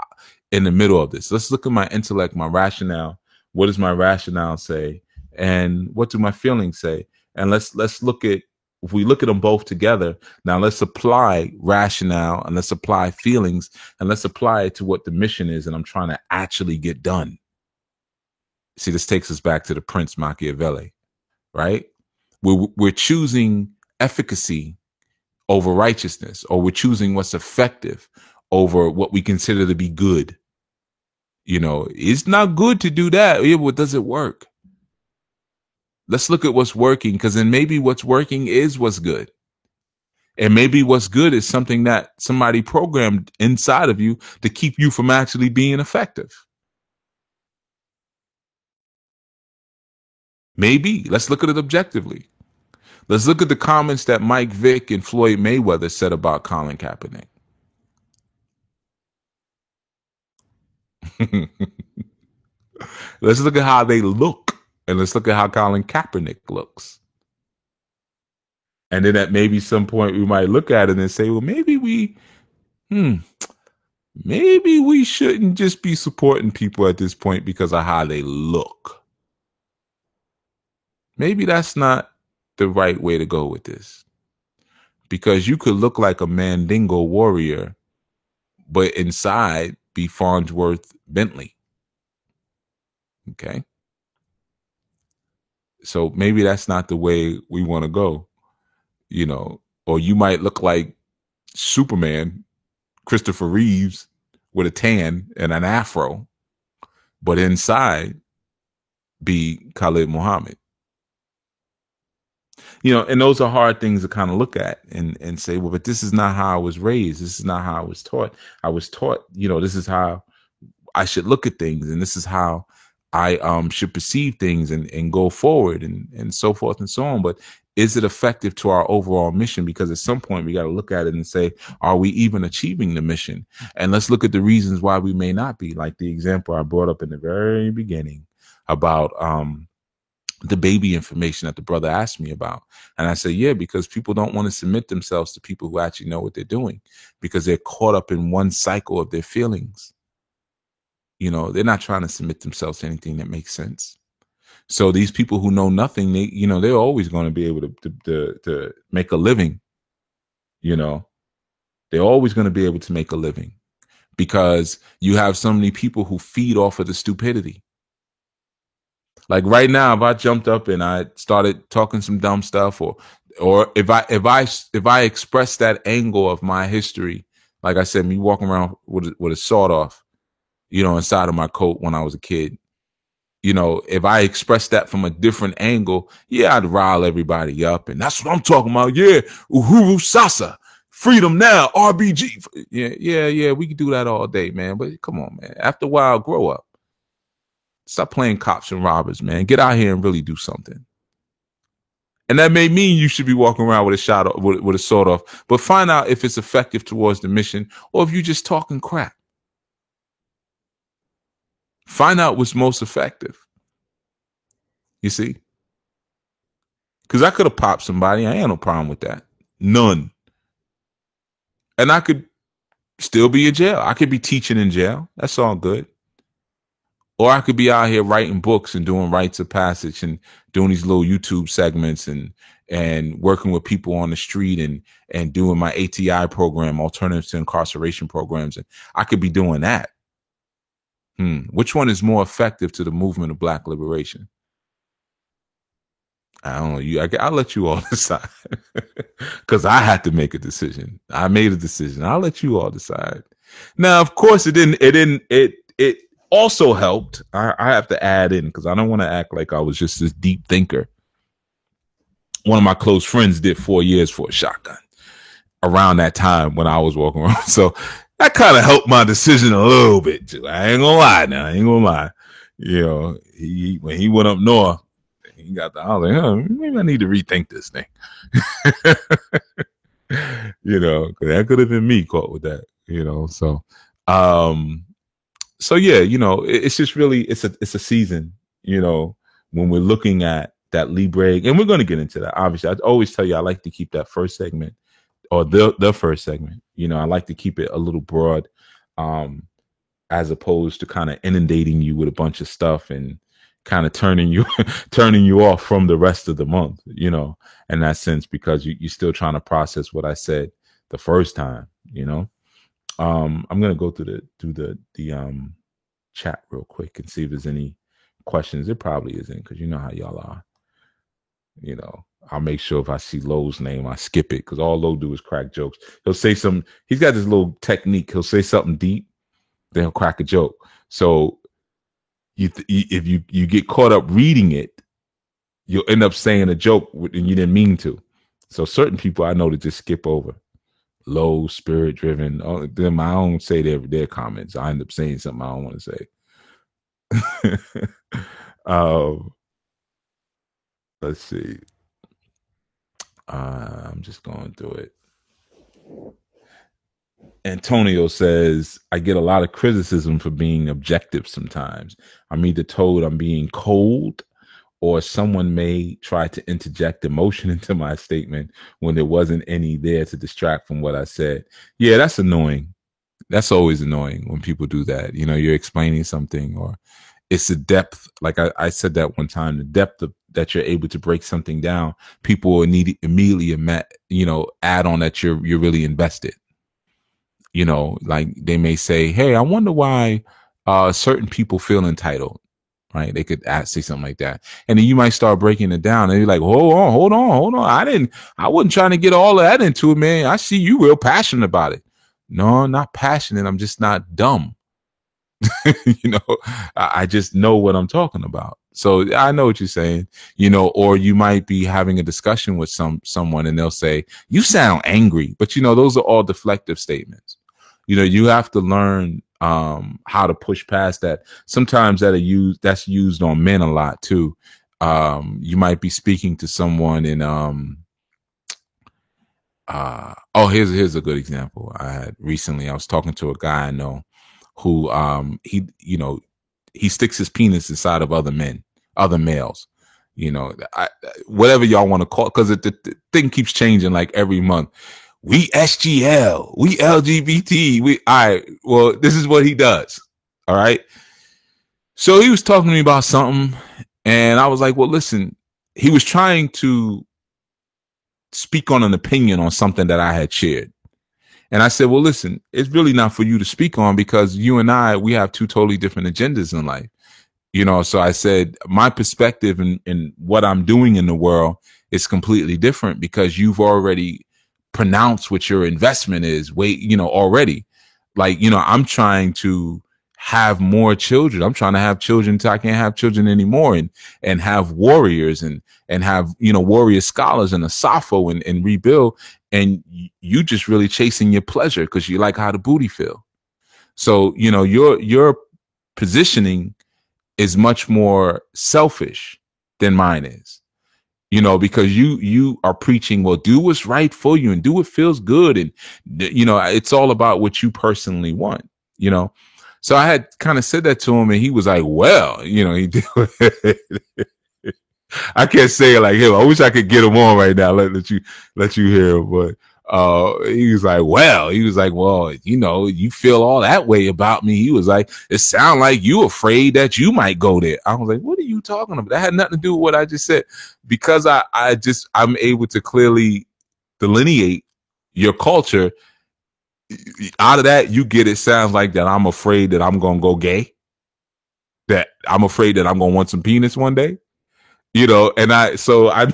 in the middle of this? Let's look at my intellect, my rationale. What does my rationale say? And what do my feelings say? And let's look at, if we look at them both together, now let's apply rationale and let's apply feelings and let's apply it to what the mission is and I'm trying to actually get done. See, this takes us back to the Prince Machiavelli. Right? We're choosing efficacy over righteousness, or we're choosing what's effective over what we consider to be good. It's not good to do that. Yeah, but does it work? Let's look at what's working, because then maybe what's working is what's good. And maybe what's good is something that somebody programmed inside of you to keep you from actually being effective. Maybe. Let's look at it objectively. Let's look at the comments that Mike Vick and Floyd Mayweather said about Colin Kaepernick. Let's look at how they look, and let's look at how Colin Kaepernick looks. And then at maybe some point we might look at it and say, well, maybe we shouldn't just be supporting people at this point because of how they look. Maybe that's not the right way to go with this, because you could look like a Mandingo warrior, but inside be Farnsworth Bentley. Okay. So maybe that's not the way we want to go, or you might look like Superman, Christopher Reeves, with a tan and an afro, but inside be Khalid Muhammad. And those are hard things to kind of look at and say, well, but this is not how I was raised. This is not how I was taught. I was taught, this is how I should look at things. And this is how I should perceive things and go forward and so forth and so on. But is it effective to our overall mission? Because at some point we got to look at it and say, are we even achieving the mission? And let's look at the reasons why we may not be, like the example I brought up in the very beginning about, the baby information that the brother asked me about. And I said, yeah, because people don't want to submit themselves to people who actually know what they're doing, because they're caught up in one cycle of their feelings. They're not trying to submit themselves to anything that makes sense. So these people who know nothing, they're always going to be able to make a living. They're always going to be able to make a living, because you have so many people who feed off of the stupidity. Like right now, if I jumped up and I started talking some dumb stuff, or if I express that angle of my history, like I said, me walking around with a sawed off, inside of my coat when I was a kid, if I express that from a different angle, yeah, I'd rile everybody up, and that's what I'm talking about. Yeah, Uhuru Sasa, freedom now, RBG. Yeah, we could do that all day, man. But come on, man. After a while, grow up. Stop playing cops and robbers, man. Get out here and really do something. And that may mean you should be walking around with a sword off, but find out if it's effective towards the mission or if you're just talking crap. Find out what's most effective. You see? Because I could have popped somebody. I ain't no problem with that. None. And I could still be in jail. I could be teaching in jail. That's all good. Or I could be out here writing books and doing rites of passage and doing these little YouTube segments and working with people on the street and doing my ATI program, Alternatives to Incarceration programs. And I could be doing that. Which one is more effective to the movement of Black liberation? I don't know. I'll let you all decide because I had to make a decision. I made a decision. I'll let you all decide. Now, of course, it also helped. I have to add in because I don't want to act like I was just this deep thinker. One of my close friends did 4 years for a shotgun around that time when I was walking around. So that kind of helped my decision a little bit too. I ain't gonna lie now. I ain't gonna lie. You know, when he went up north, he got I was like, oh, maybe I need to rethink this thing. You know, because that could have been me caught with that. You know, so yeah, you know, it's just really it's a season. You know, when we're looking at that Libre, and we're going to get into that. Obviously, I always tell you I like to keep that first segment or the first segment. You know, I like to keep it a little broad, as opposed to kind of inundating you with a bunch of stuff and kind of turning you off from the rest of the month, you know, in that sense, because you're still trying to process what I said the first time, you know. I'm going to go through the chat real quick and see if there's any questions. There probably isn't, because you know how y'all are. You know, I'll make sure if I see Lowe's name, I skip it, because all Lowe do is crack jokes. He'll say something. He's got this little technique. He'll say something deep, then he'll crack a joke. So if you get caught up reading it, you'll end up saying a joke and you didn't mean to. So certain people I know to just skip over. Low, spirit driven. Them I don't say their comments. I end up saying something I don't want to say. Let's see. I'm just going through it. Antonio says, I get a lot of criticism for being objective sometimes. I'm either told I'm being cold, or someone may try to interject emotion into my statement when there wasn't any there to distract from what I said. Yeah, that's annoying. That's always annoying when people do that. You know, you're explaining something, or it's the depth. Like I said that one time, the depth of that you're able to break something down. People will immediately, add on that you're really invested. You know, like they may say, hey, I wonder why certain people feel entitled, right? They could say something like that. And then you might start breaking it down and you're like, hold on. I wasn't trying to get all of that into it, man. I see you real passionate about it. No, not passionate. I'm just not dumb. You know, I just know what I'm talking about. So I know what you're saying, you know, or you might be having a discussion with someone and they'll say, you sound angry, but you know, those are all deflective statements. You know, you have to learn how to push past that. Sometimes that's used on men a lot too. You might be speaking to someone in here's a good example. I was talking to a guy I know who he sticks his penis inside of other males. You know, whatever y'all want to call it, because the thing keeps changing like every month. We SGL, we LGBT, well, this is what he does. All right. So he was talking to me about something, and I was like, well, listen, he was trying to speak on an opinion on something that I had shared. And I said, well, listen, it's really not for you to speak on, because you and we have two totally different agendas in life. You know, so I said, my perspective in what I'm doing in the world is completely different, because you've already pronounced what your investment is already. Like, you know, I'm trying to have more children. I'm trying to have children till I can't have children anymore, and have warriors and have, you know, warrior scholars and a Sappho and rebuild. And you just really chasing your pleasure because you like how the booty feel. So, you know, your positioning is much more selfish than mine is. You know, because you are preaching, well, do what's right for you and do what feels good. And, you know, it's all about what you personally want, you know. So I had kind of said that to him, and he was like, well, you know, he did. I can't say it like him. I wish I could get him on right now. Let you hear him. But he was like, well, you know, you feel all that way about me. He was like, it sounds like you afraid that you might go there. I was like, what are you talking about? That had nothing to do with what I just said, because I'm able to clearly delineate your culture. Out of that, you get it sounds like that I'm afraid that I'm gonna go gay, that I'm afraid that I'm gonna want some penis one day, you know. And I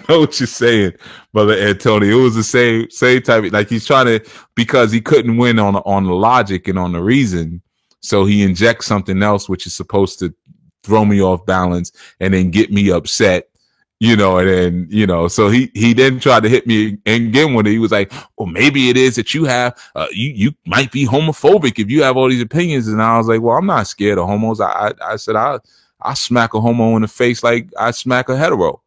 know what you're saying, Brother Antonio. It was the same type of, like, he's trying to, because he couldn't win on the logic and on the reason, so he injects something else which is supposed to throw me off balance and then get me upset. You know, and then, you know, so he then tried to hit me again when he was like, well, maybe it is that you have, you might be homophobic if you have all these opinions. And I was like, well, I'm not scared of homos. I said, I smack a homo in the face like I smack a hetero.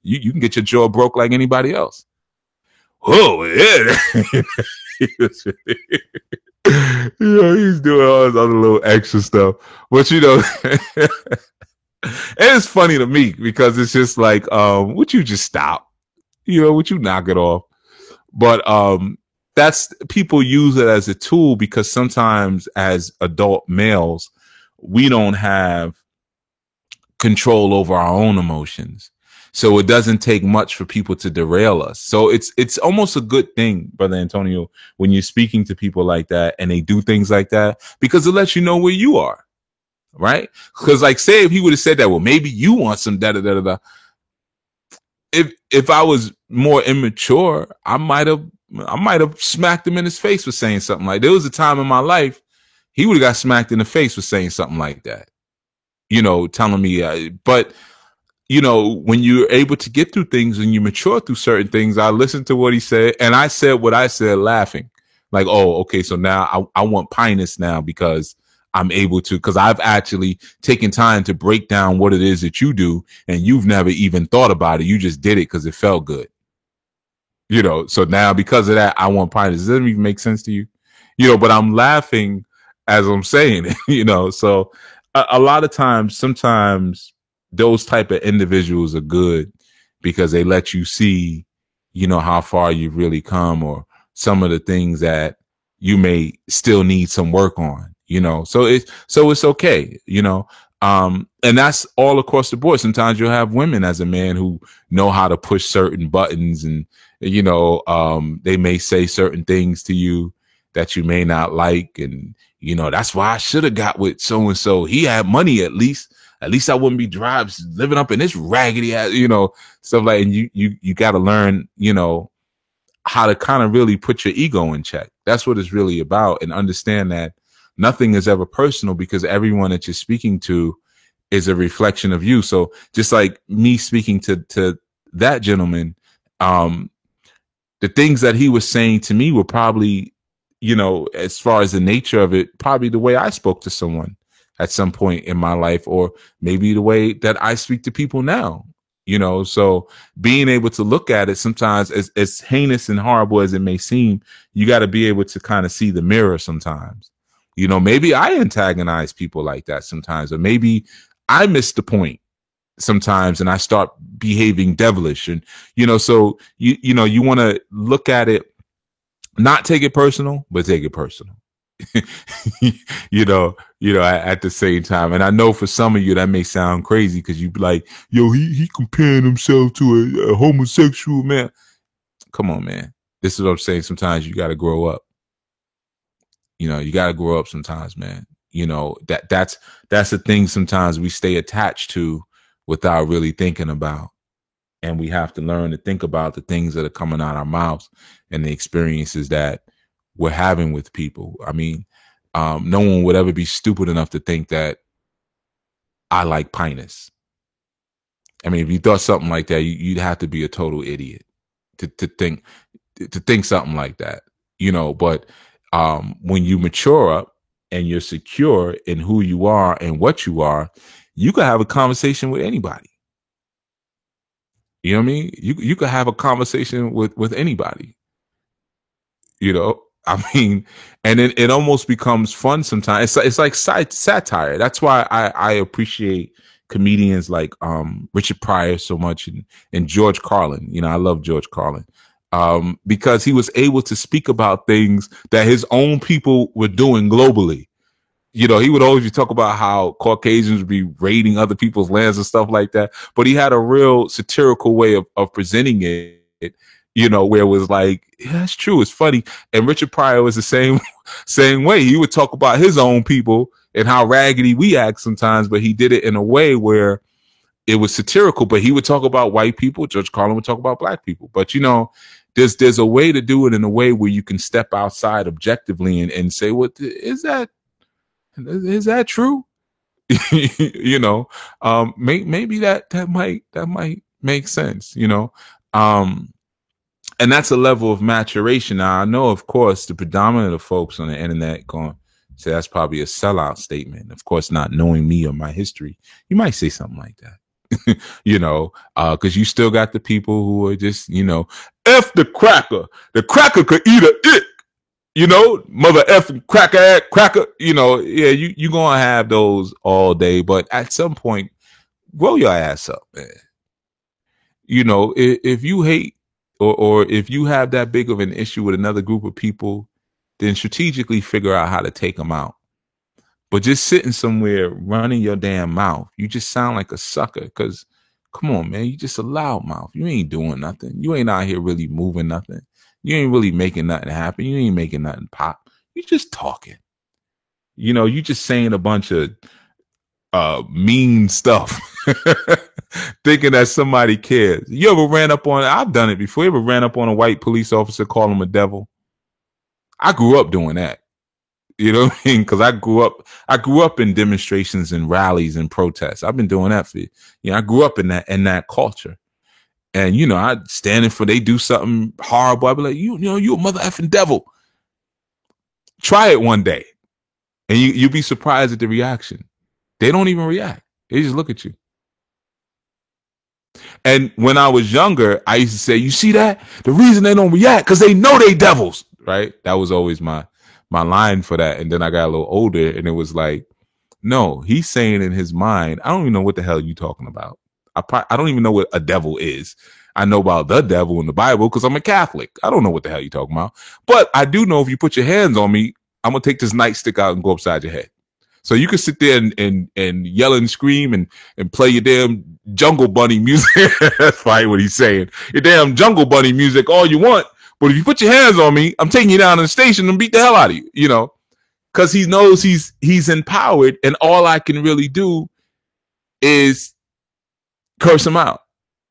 You can get your jaw broke like anybody else. Oh, yeah. You know, he's doing all this other little extra stuff. But, you know, it's funny to me because it's just like, would you just stop? You know, would you knock it off? But that's, people use it as a tool because sometimes as adult males, we don't have control over our own emotions. So it doesn't take much for people to derail us. So it's almost a good thing, Brother Antonio, when you're speaking to people like that and they do things like that, because it lets you know where you are. Right? Because, like, say if he would have said that, well, maybe you want some da da da da. If I was more immature, I might have smacked him in his face for saying something like. There was a time in my life he would have got smacked in the face for saying something like that. You know, telling me, but you know, when you're able to get through things and you mature through certain things, I listened to what he said and I said what I said, laughing, like, oh, okay, so now I want pinus now because I'm able to, because I've actually taken time to break down what it is that you do, and you've never even thought about it. You just did it because it felt good. You know, so now because of that, I want pinus. Does that even make sense to you? You know, but I'm laughing as I'm saying it, you know. So a lot of times, sometimes those type of individuals are good because they let you see, you know, how far you've really come or some of the things that you may still need some work on. You know, so it's okay, you know, and that's all across the board. Sometimes you'll have women as a man who know how to push certain buttons and, you know, they may say certain things to you that you may not like. And, you know, that's why I should have got with so-and-so. He had money at least I wouldn't be living up in this raggedy ass, you know, stuff like, and you got to learn, you know, how to kind of really put your ego in check. That's what it's really about, and understand that nothing is ever personal because everyone that you're speaking to is a reflection of you. So just like me speaking to that gentleman, the things that he was saying to me were probably, you know, as far as the nature of it, probably the way I spoke to someone at some point in my life, or maybe the way that I speak to people now, you know. So being able to look at it sometimes, as heinous and horrible as it may seem, you got to be able to kind of see the mirror sometimes. You know, maybe I antagonize people like that sometimes, or maybe I miss the point sometimes and I start behaving devilish. And, you know, so you know, you want to look at it, not take it personal, but take it personal. you know, at the same time. And I know for some of you that may sound crazy because you be like, yo, he comparing himself to a homosexual man. Come on, man. This is what I'm saying. Sometimes you got to grow up. You know, you got to grow up sometimes, man. You know, that's the thing sometimes we stay attached to without really thinking about. And we have to learn to think about the things that are coming out our mouths and the experiences that we're having with people. I mean, no one would ever be stupid enough to think that I like pinus. I mean, if you thought something like that, you'd have to be a total idiot to think something like that, you know. But when you mature up and you're secure in who you are and what you are, you can have a conversation with anybody. You know what I mean? You could have a conversation with anybody, you know. I mean, and it almost becomes fun sometimes. It's like satire. That's why I appreciate comedians like Richard Pryor so much and George Carlin. You know, I love George Carlin because he was able to speak about things that his own people were doing globally. You know, he would always talk about how Caucasians would be raiding other people's lands and stuff like that. But he had a real satirical way of presenting it, you know, where it was like, yeah, that's true. It's funny. And Richard Pryor was the same way. He would talk about his own people and how raggedy we act sometimes, but he did it in a way where it was satirical, but he would talk about white people. George Carlin would talk about black people. But, you know, there's a way to do it in a way where you can step outside objectively and say, what is that? Is that true? You know, maybe that might make sense, you know. And that's a level of maturation. Now, I know, of course, the predominant of folks on the internet going to say that's probably a sellout statement. Of course, not knowing me or my history, you might say something like that, you know, because you still got the people who are just, you know, F the cracker. The cracker could eat a dick. You know, mother effing cracker, you know, yeah, you going to have those all day. But at some point, grow your ass up, man. You know, if you hate or if you have that big of an issue with another group of people, then strategically figure out how to take them out. But just sitting somewhere running your damn mouth, you just sound like a sucker because, come on, man, you just a loud mouth. You ain't doing nothing. You ain't out here really moving nothing. You ain't really making nothing happen. You ain't making nothing pop. You just talking. You know, you just saying a bunch of mean stuff, thinking that somebody cares. You ever ran up on, I've done it before, you ever ran up on a white police officer, call him a devil? I grew up doing that. You know what I mean? Because I grew up in demonstrations and rallies and protests. I've been doing that for, you know, I grew up in that culture. And, you know, I'd stand for, they do something horrible. I'd be like, you know, you a mother effing devil. Try it one day. And you'll be surprised at the reaction. They don't even react. They just look at you. And when I was younger, I used to say, you see that? The reason they don't react, because they know they devils, right? That was always my line for that. And then I got a little older and it was like, no, he's saying in his mind, I don't even know what the hell you talking about. I don't even know what a devil is. I know about the devil in the Bible because I'm a Catholic. I don't know what the hell you're talking about. But I do know if you put your hands on me, I'm going to take this nightstick out and go upside your head. So you can sit there and yell and scream and play your damn Jungle Bunny music. That's probably what he's saying. Your damn Jungle Bunny music all you want. But if you put your hands on me, I'm taking you down to the station and beat the hell out of you, you know, because he knows he's empowered. And all I can really do is curse him out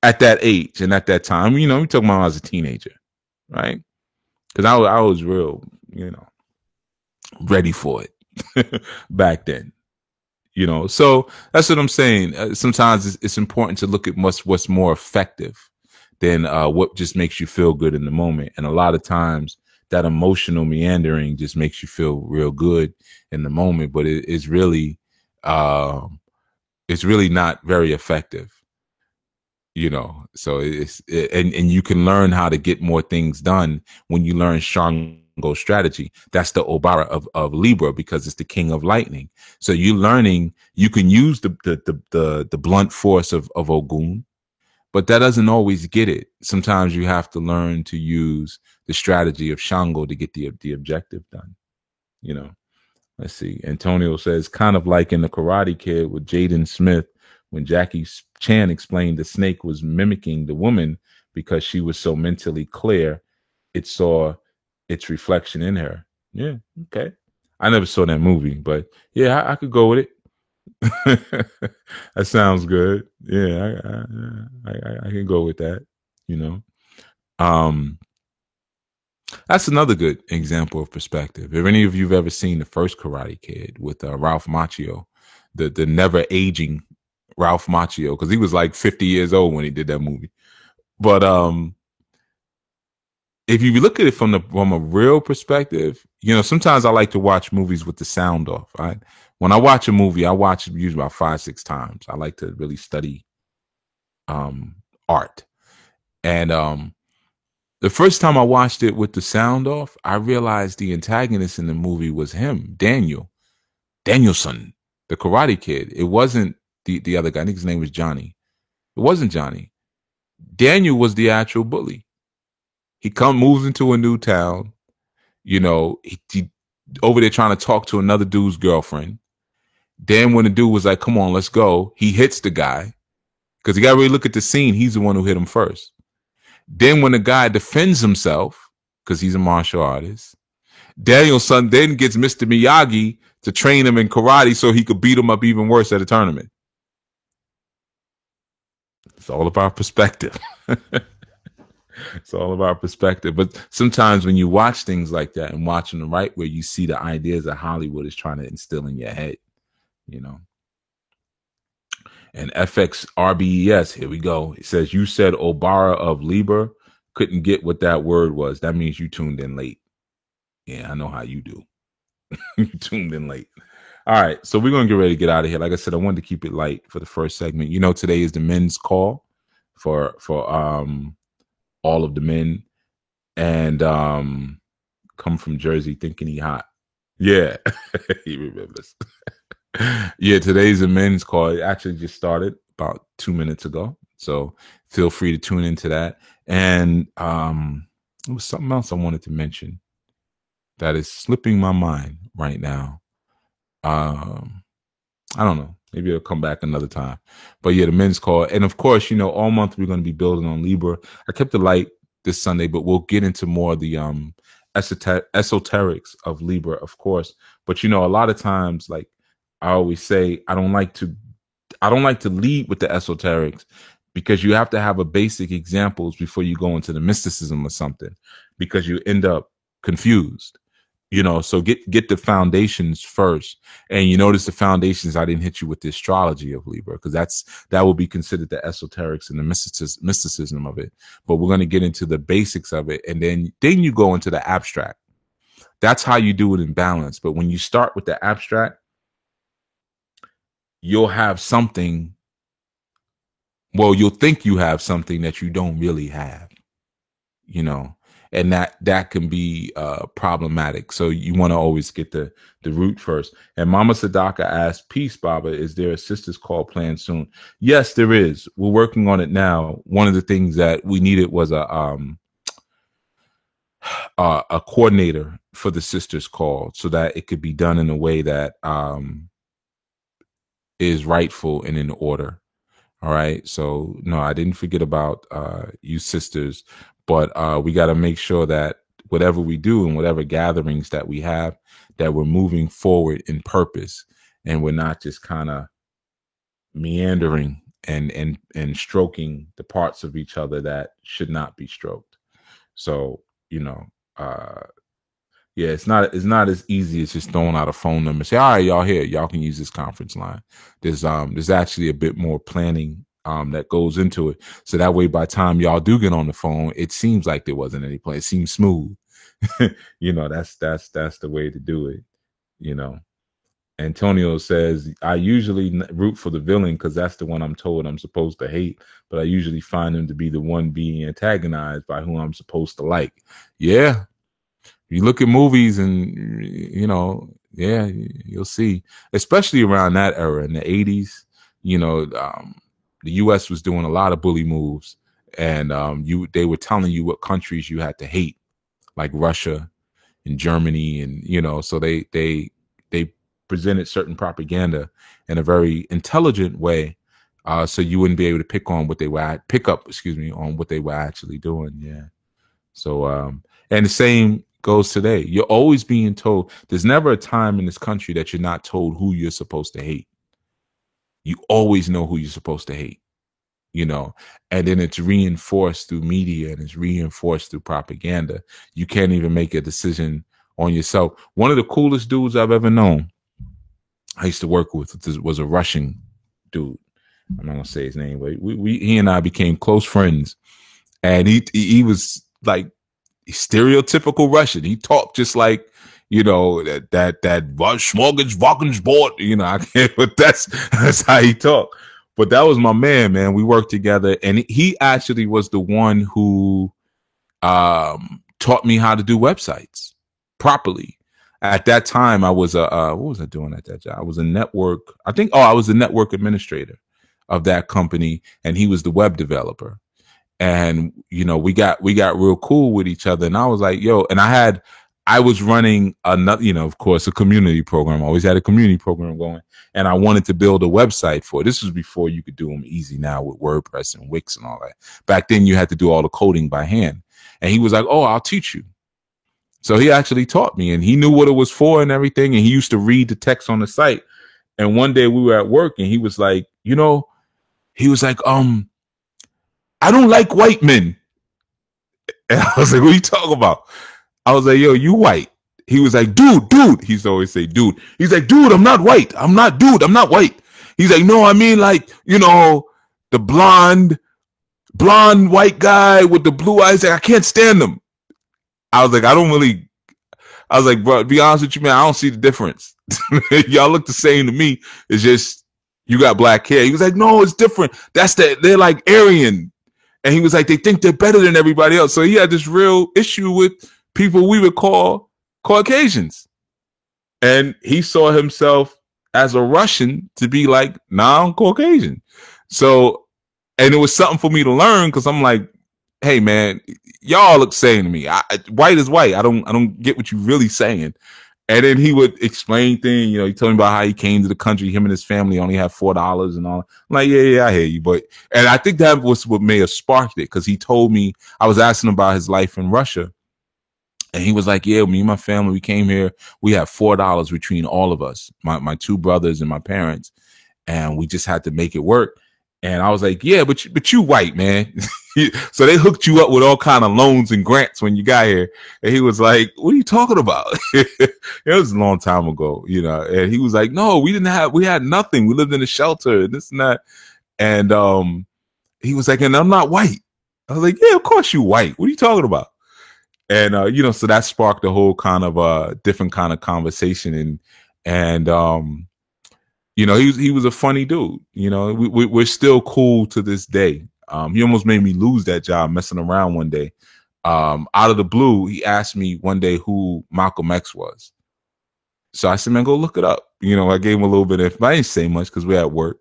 at that age and at that time. You know, we're talking about when I was a teenager, right? Because I was real, you know, ready for it back then, you know. So that's what I'm saying. Sometimes it's important to look at what's more effective than what just makes you feel good in the moment. And a lot of times that emotional meandering just makes you feel real good in the moment, but it's really not very effective. You know, so and you can learn how to get more things done when you learn Shango's strategy. That's the Obara of Libra because it's the king of lightning. So you're learning you can use the blunt force of Ogun, but that doesn't always get it. Sometimes you have to learn to use the strategy of Shango to get the objective done. You know, let's see. Antonio says kind of like in the Karate Kid with Jaden Smith. When Jackie Chan explained the snake was mimicking the woman because she was so mentally clear, it saw its reflection in her. Yeah, okay. I never saw that movie, but yeah, I could go with it. That sounds good. Yeah, I can go with that. You know, that's another good example of perspective. If any of you've ever seen the first Karate Kid with Ralph Macchio, the never aging Ralph Macchio, because he was like 50 years old when he did that movie. But if you look at it from a real perspective, you know, sometimes I like to watch movies with the sound off. Right? When I watch a movie, I watch it usually about 5-6 times. I like to really study art. And the first time I watched it with the sound off, I realized the antagonist in the movie was him, Danielson, the Karate Kid. It wasn't the other guy. I think his name was Johnny. It wasn't Johnny. Daniel was the actual bully. He moves into a new town. You know, he over there trying to talk to another dude's girlfriend. Then when the dude was like, come on, let's go, he hits the guy. Because you got to really look at the scene. He's the one who hit him first. Then when the guy defends himself, because he's a martial artist, Daniel's son then gets Mr. Miyagi to train him in karate so he could beat him up even worse at a tournament. It's all about perspective. It's all about perspective. But sometimes when you watch things like that and watch them the right way, you see the ideas that Hollywood is trying to instill in your head, you know. And FXRBES, here we go. It says, you said Obara of Liber. Couldn't get what that word was. That means you tuned in late. Yeah, I know how you do. You tuned in late. All right, so we're going to get ready to get out of here. Like I said, I wanted to keep it light for the first segment. You know, today is the men's call for all of the men. And come from Jersey thinking he hot. Yeah, he remembers. Yeah, today's a men's call. It actually just started about 2 minutes ago. So feel free to tune into that. And there was something else I wanted to mention that is slipping my mind right now. I don't know. Maybe it'll come back another time. But yeah, the men's call. And of course, you know, all month we're going to be building on Libra. I kept it light this Sunday, but we'll get into more of the esoterics of Libra, of course. But you know, a lot of times, like I always say, I don't like to lead with the esoterics, because you have to have a basic examples before you go into the mysticism or something, because you end up confused. You know, so get the foundations first. And you notice the foundations, I didn't hit you with the astrology of Libra, because that will be considered the esoterics and the mysticism of it. But we're going to get into the basics of it. And then you go into the abstract. That's how you do it in balance. But when you start with the abstract, you'll have something. Well, you'll think you have something that you don't really have, you know. And that can be problematic. So you want to always get the root first. And Mama Sadaka asked, peace, Baba, is there a sister's call planned soon? Yes, there is. We're working on it now. One of the things that we needed was a coordinator for the sister's call, so that it could be done in a way that is rightful and in order. All right. So no, I didn't forget about you sisters. But we got to make sure that whatever we do and whatever gatherings that we have, that we're moving forward in purpose, and we're not just kind of meandering and stroking the parts of each other that should not be stroked. So, you know, yeah, it's not as easy as just throwing out a phone number and say, all right, y'all here, y'all can use this conference line. There's actually a bit more planning that goes into it. So that way, by the time y'all do get on the phone, it seems like there wasn't any plan. It seems smooth. You know, that's the way to do it, you know. Antonio says, I usually root for the villain because that's the one I'm told I'm supposed to hate, but I usually find him to be the one being antagonized by who I'm supposed to like. Yeah. You look at movies and, you know, yeah, you'll see, especially around that era in the 80s, you know, the U.S. was doing a lot of bully moves, and they were telling you what countries you had to hate, like Russia and Germany, and you know, so they presented certain propaganda in a very intelligent way, so you wouldn't be able to pick up on what they were actually doing. Yeah. So and the same goes today. You're always being told. There's never a time in this country that you're not told who you're supposed to hate. You always know who you're supposed to hate, you know, and then it's reinforced through media and it's reinforced through propaganda. You can't even make a decision on yourself. One of the coolest dudes I've ever known, I used to work with, was a Russian dude. I'm not gonna say his name, but he and I became close friends, and he was like stereotypical Russian. He talked just like, you know, that Wagensbord, you know, I can't, but that's how he talked. But that was my man. We worked together, and he actually was the one who taught me how to do websites properly. at that time, I was what was I doing at that job? I was a network. I was the network administrator of that company, and he was the web developer. And we got real cool with each other. And I was like, yo, and I was running another, of course, a community program. I always had a community program going, and I wanted to build a website for it. This was before you could do them easy now with WordPress and Wix and all that. Back then, you had to do all the coding by hand. And he was like, oh, I'll teach you. So he actually taught me, and he knew what it was for and everything. And he used to read the text on the site. And one day we were at work, and he was like, I don't like white men. And I was like, what are you talking about? I was like, yo, you white. He was like, dude. He used to always say, dude. He's like, dude, I'm not white. I'm not white. He's like, no, I mean, like, the blonde white guy with the blue eyes. I can't stand them. I was like, bro, to be honest with you, man, I don't see the difference. Y'all look the same to me. It's just, you got black hair. He was like, no, it's different. They're like Aryan. And he was like, they think they're better than everybody else. So he had this real issue with people we would call Caucasians. And he saw himself as a Russian to be like, nah, I'm Caucasian. So, and it was something for me to learn, because I'm like, hey man, y'all look same to me. White is white. I don't get what you're really saying. And then he would explain things. He told me about how he came to the country. Him and his family only had $4 and all. I'm like, yeah, I hear you. And I think that was what may have sparked it, because he told me, I was asking him about his life in Russia. And he was like, yeah, me and my family, we came here. We had $4 between all of us, my two brothers and my parents. And we just had to make it work. And I was like, yeah, but you white, man. So they hooked you up with all kind of loans and grants when you got here. And he was like, what are you talking about? It was a long time ago, and he was like, no, we had nothing. We lived in a shelter and this and that. And he was like, and I'm not white. I was like, yeah, of course you white. What are you talking about? And, so that sparked a whole kind of different kind of conversation. And he was a funny dude. We're still cool to this day. He almost made me lose that job messing around one day. Out of the blue, he asked me one day who Malcolm X was. So I said, man, go look it up. I gave him a little bit of, I didn't say much because we're at work.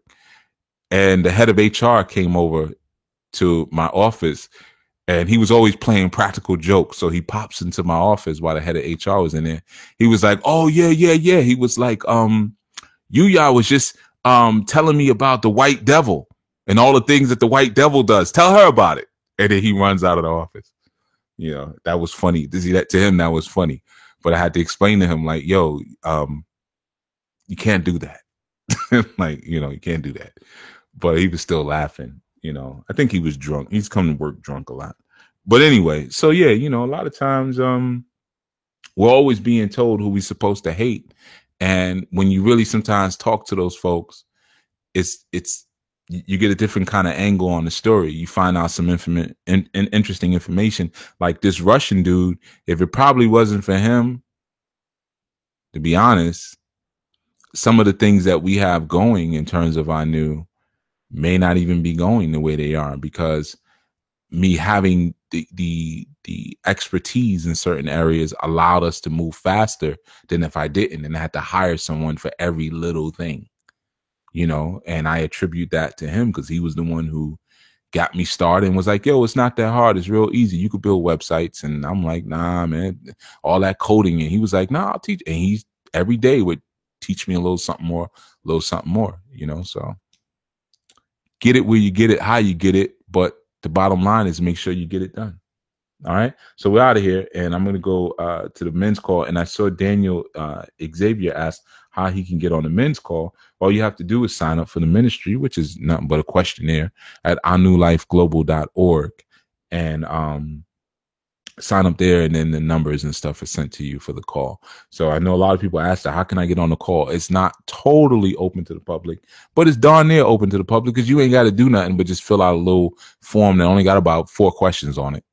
And the head of HR came over to my office, and he was always playing practical jokes. So he pops into my office while the head of HR was in there. He was like, oh, yeah. He was like, Yuya was just telling me about the white devil and all the things that the white devil does. Tell her about it. And then he runs out of the office. That was funny. To him, that was funny. But I had to explain to him, like, yo, you can't do that. You can't do that. But he was still laughing. I think he was drunk. He's come to work drunk a lot. But anyway, so yeah, a lot of times we're always being told who we're supposed to hate. And when you really sometimes talk to those folks, you get a different kind of angle on the story. You find out some interesting information. Like this Russian dude, if it probably wasn't for him, to be honest, some of the things that we have going in terms of our new may not even be going the way they are, because me having the expertise in certain areas allowed us to move faster than if I didn't, and I had to hire someone for every little thing. And I attribute that to him, because he was the one who got me started and was like, yo, it's not that hard. It's real easy. You could build websites. And I'm like, nah, man, all that coding. And he was like, nah, I'll teach. And he every day would teach me a little something more, so get it where you get it, how you get it. But the bottom line is make sure you get it done. All right. So we're out of here, and I'm going to go to the men's call. And I saw Daniel Xavier ask how he can get on the men's call. All you have to do is sign up for the ministry, which is nothing but a questionnaire at ournewlifeglobal.org, and sign up there, and then the numbers and stuff are sent to you for the call. So I know a lot of people ask that, how can I get on the call? It's not totally open to the public, but it's darn near open to the public, because you ain't got to do nothing but just fill out a little form that only got about 4 questions on it.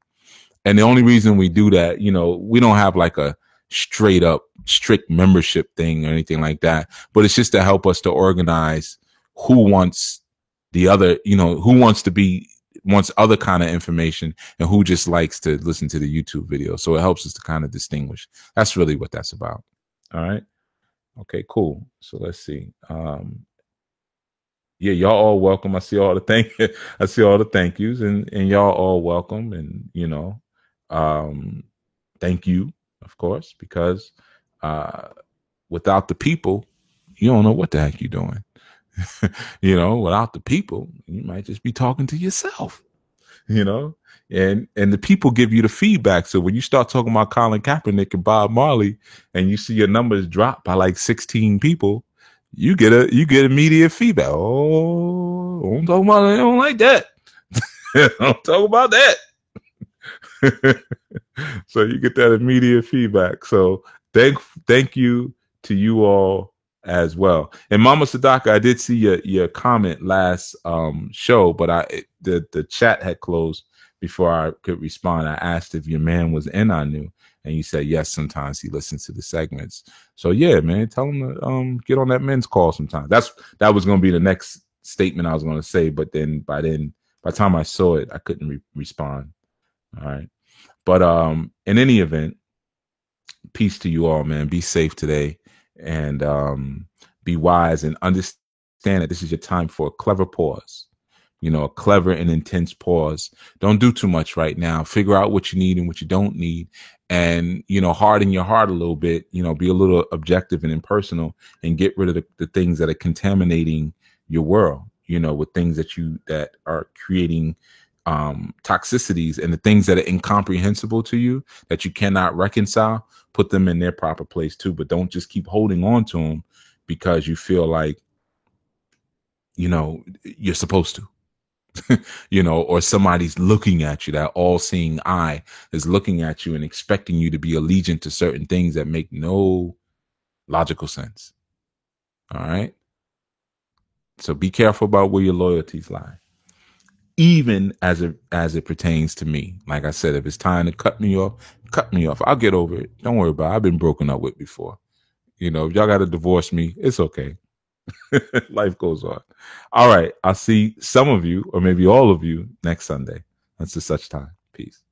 And the only reason we do that, we don't have like a straight up strict membership thing or anything like that, but it's just to help us to organize who wants the other, wants other kind of information, and who just likes to listen to the YouTube video. So it helps us to kind of distinguish. That's really what that's about. All right. Okay, cool. So let's see. Yeah, y'all all welcome. I see all the I see all the thank yous, and y'all all welcome, and thank you, of course, because without the people, you don't know what the heck you're doing. Without the people, you might just be talking to yourself. And the people give you the feedback. So when you start talking about Colin Kaepernick and Bob Marley, and you see your numbers drop by like 16 people, you get immediate feedback. Oh, don't talk about it. I don't like that. Don't talk about that. So you get that immediate feedback. So thank you to you all as well. And Mama Sadaka, I did see your comment last show, but the chat had closed before I could respond. I asked if your man was in Anu, and you said yes. Sometimes he listens to the segments. So yeah, man, tell him to get on that men's call sometime. That was going to be the next statement I was going to say, but then by the time I saw it, I couldn't respond. All right, but in any event, peace to you all, man. Be safe today, and be wise, and understand that this is your time for a clever pause. A clever and intense pause. Don't do too much right now. Figure out what you need and what you don't need, and harden your heart a little bit. Be a little objective and impersonal, and get rid of the things that are contaminating your world. With things that are creating toxicities, and the things that are incomprehensible to you, that you cannot reconcile. Put them in their proper place too, but don't just keep holding on to them because you feel like you're supposed to. Or somebody's looking at you, that all-seeing eye is looking at you and expecting you to be allegiant to certain things that make no logical sense. All right. So be careful about where your loyalties lie, even as it pertains to me. Like I said, if it's time to cut me off. I'll get over it. Don't worry about it. I've been broken up with before. If y'all got to divorce me, it's okay. Life goes on. All right. I'll see some of you, or maybe all of you, next Sunday. Until such time. Peace.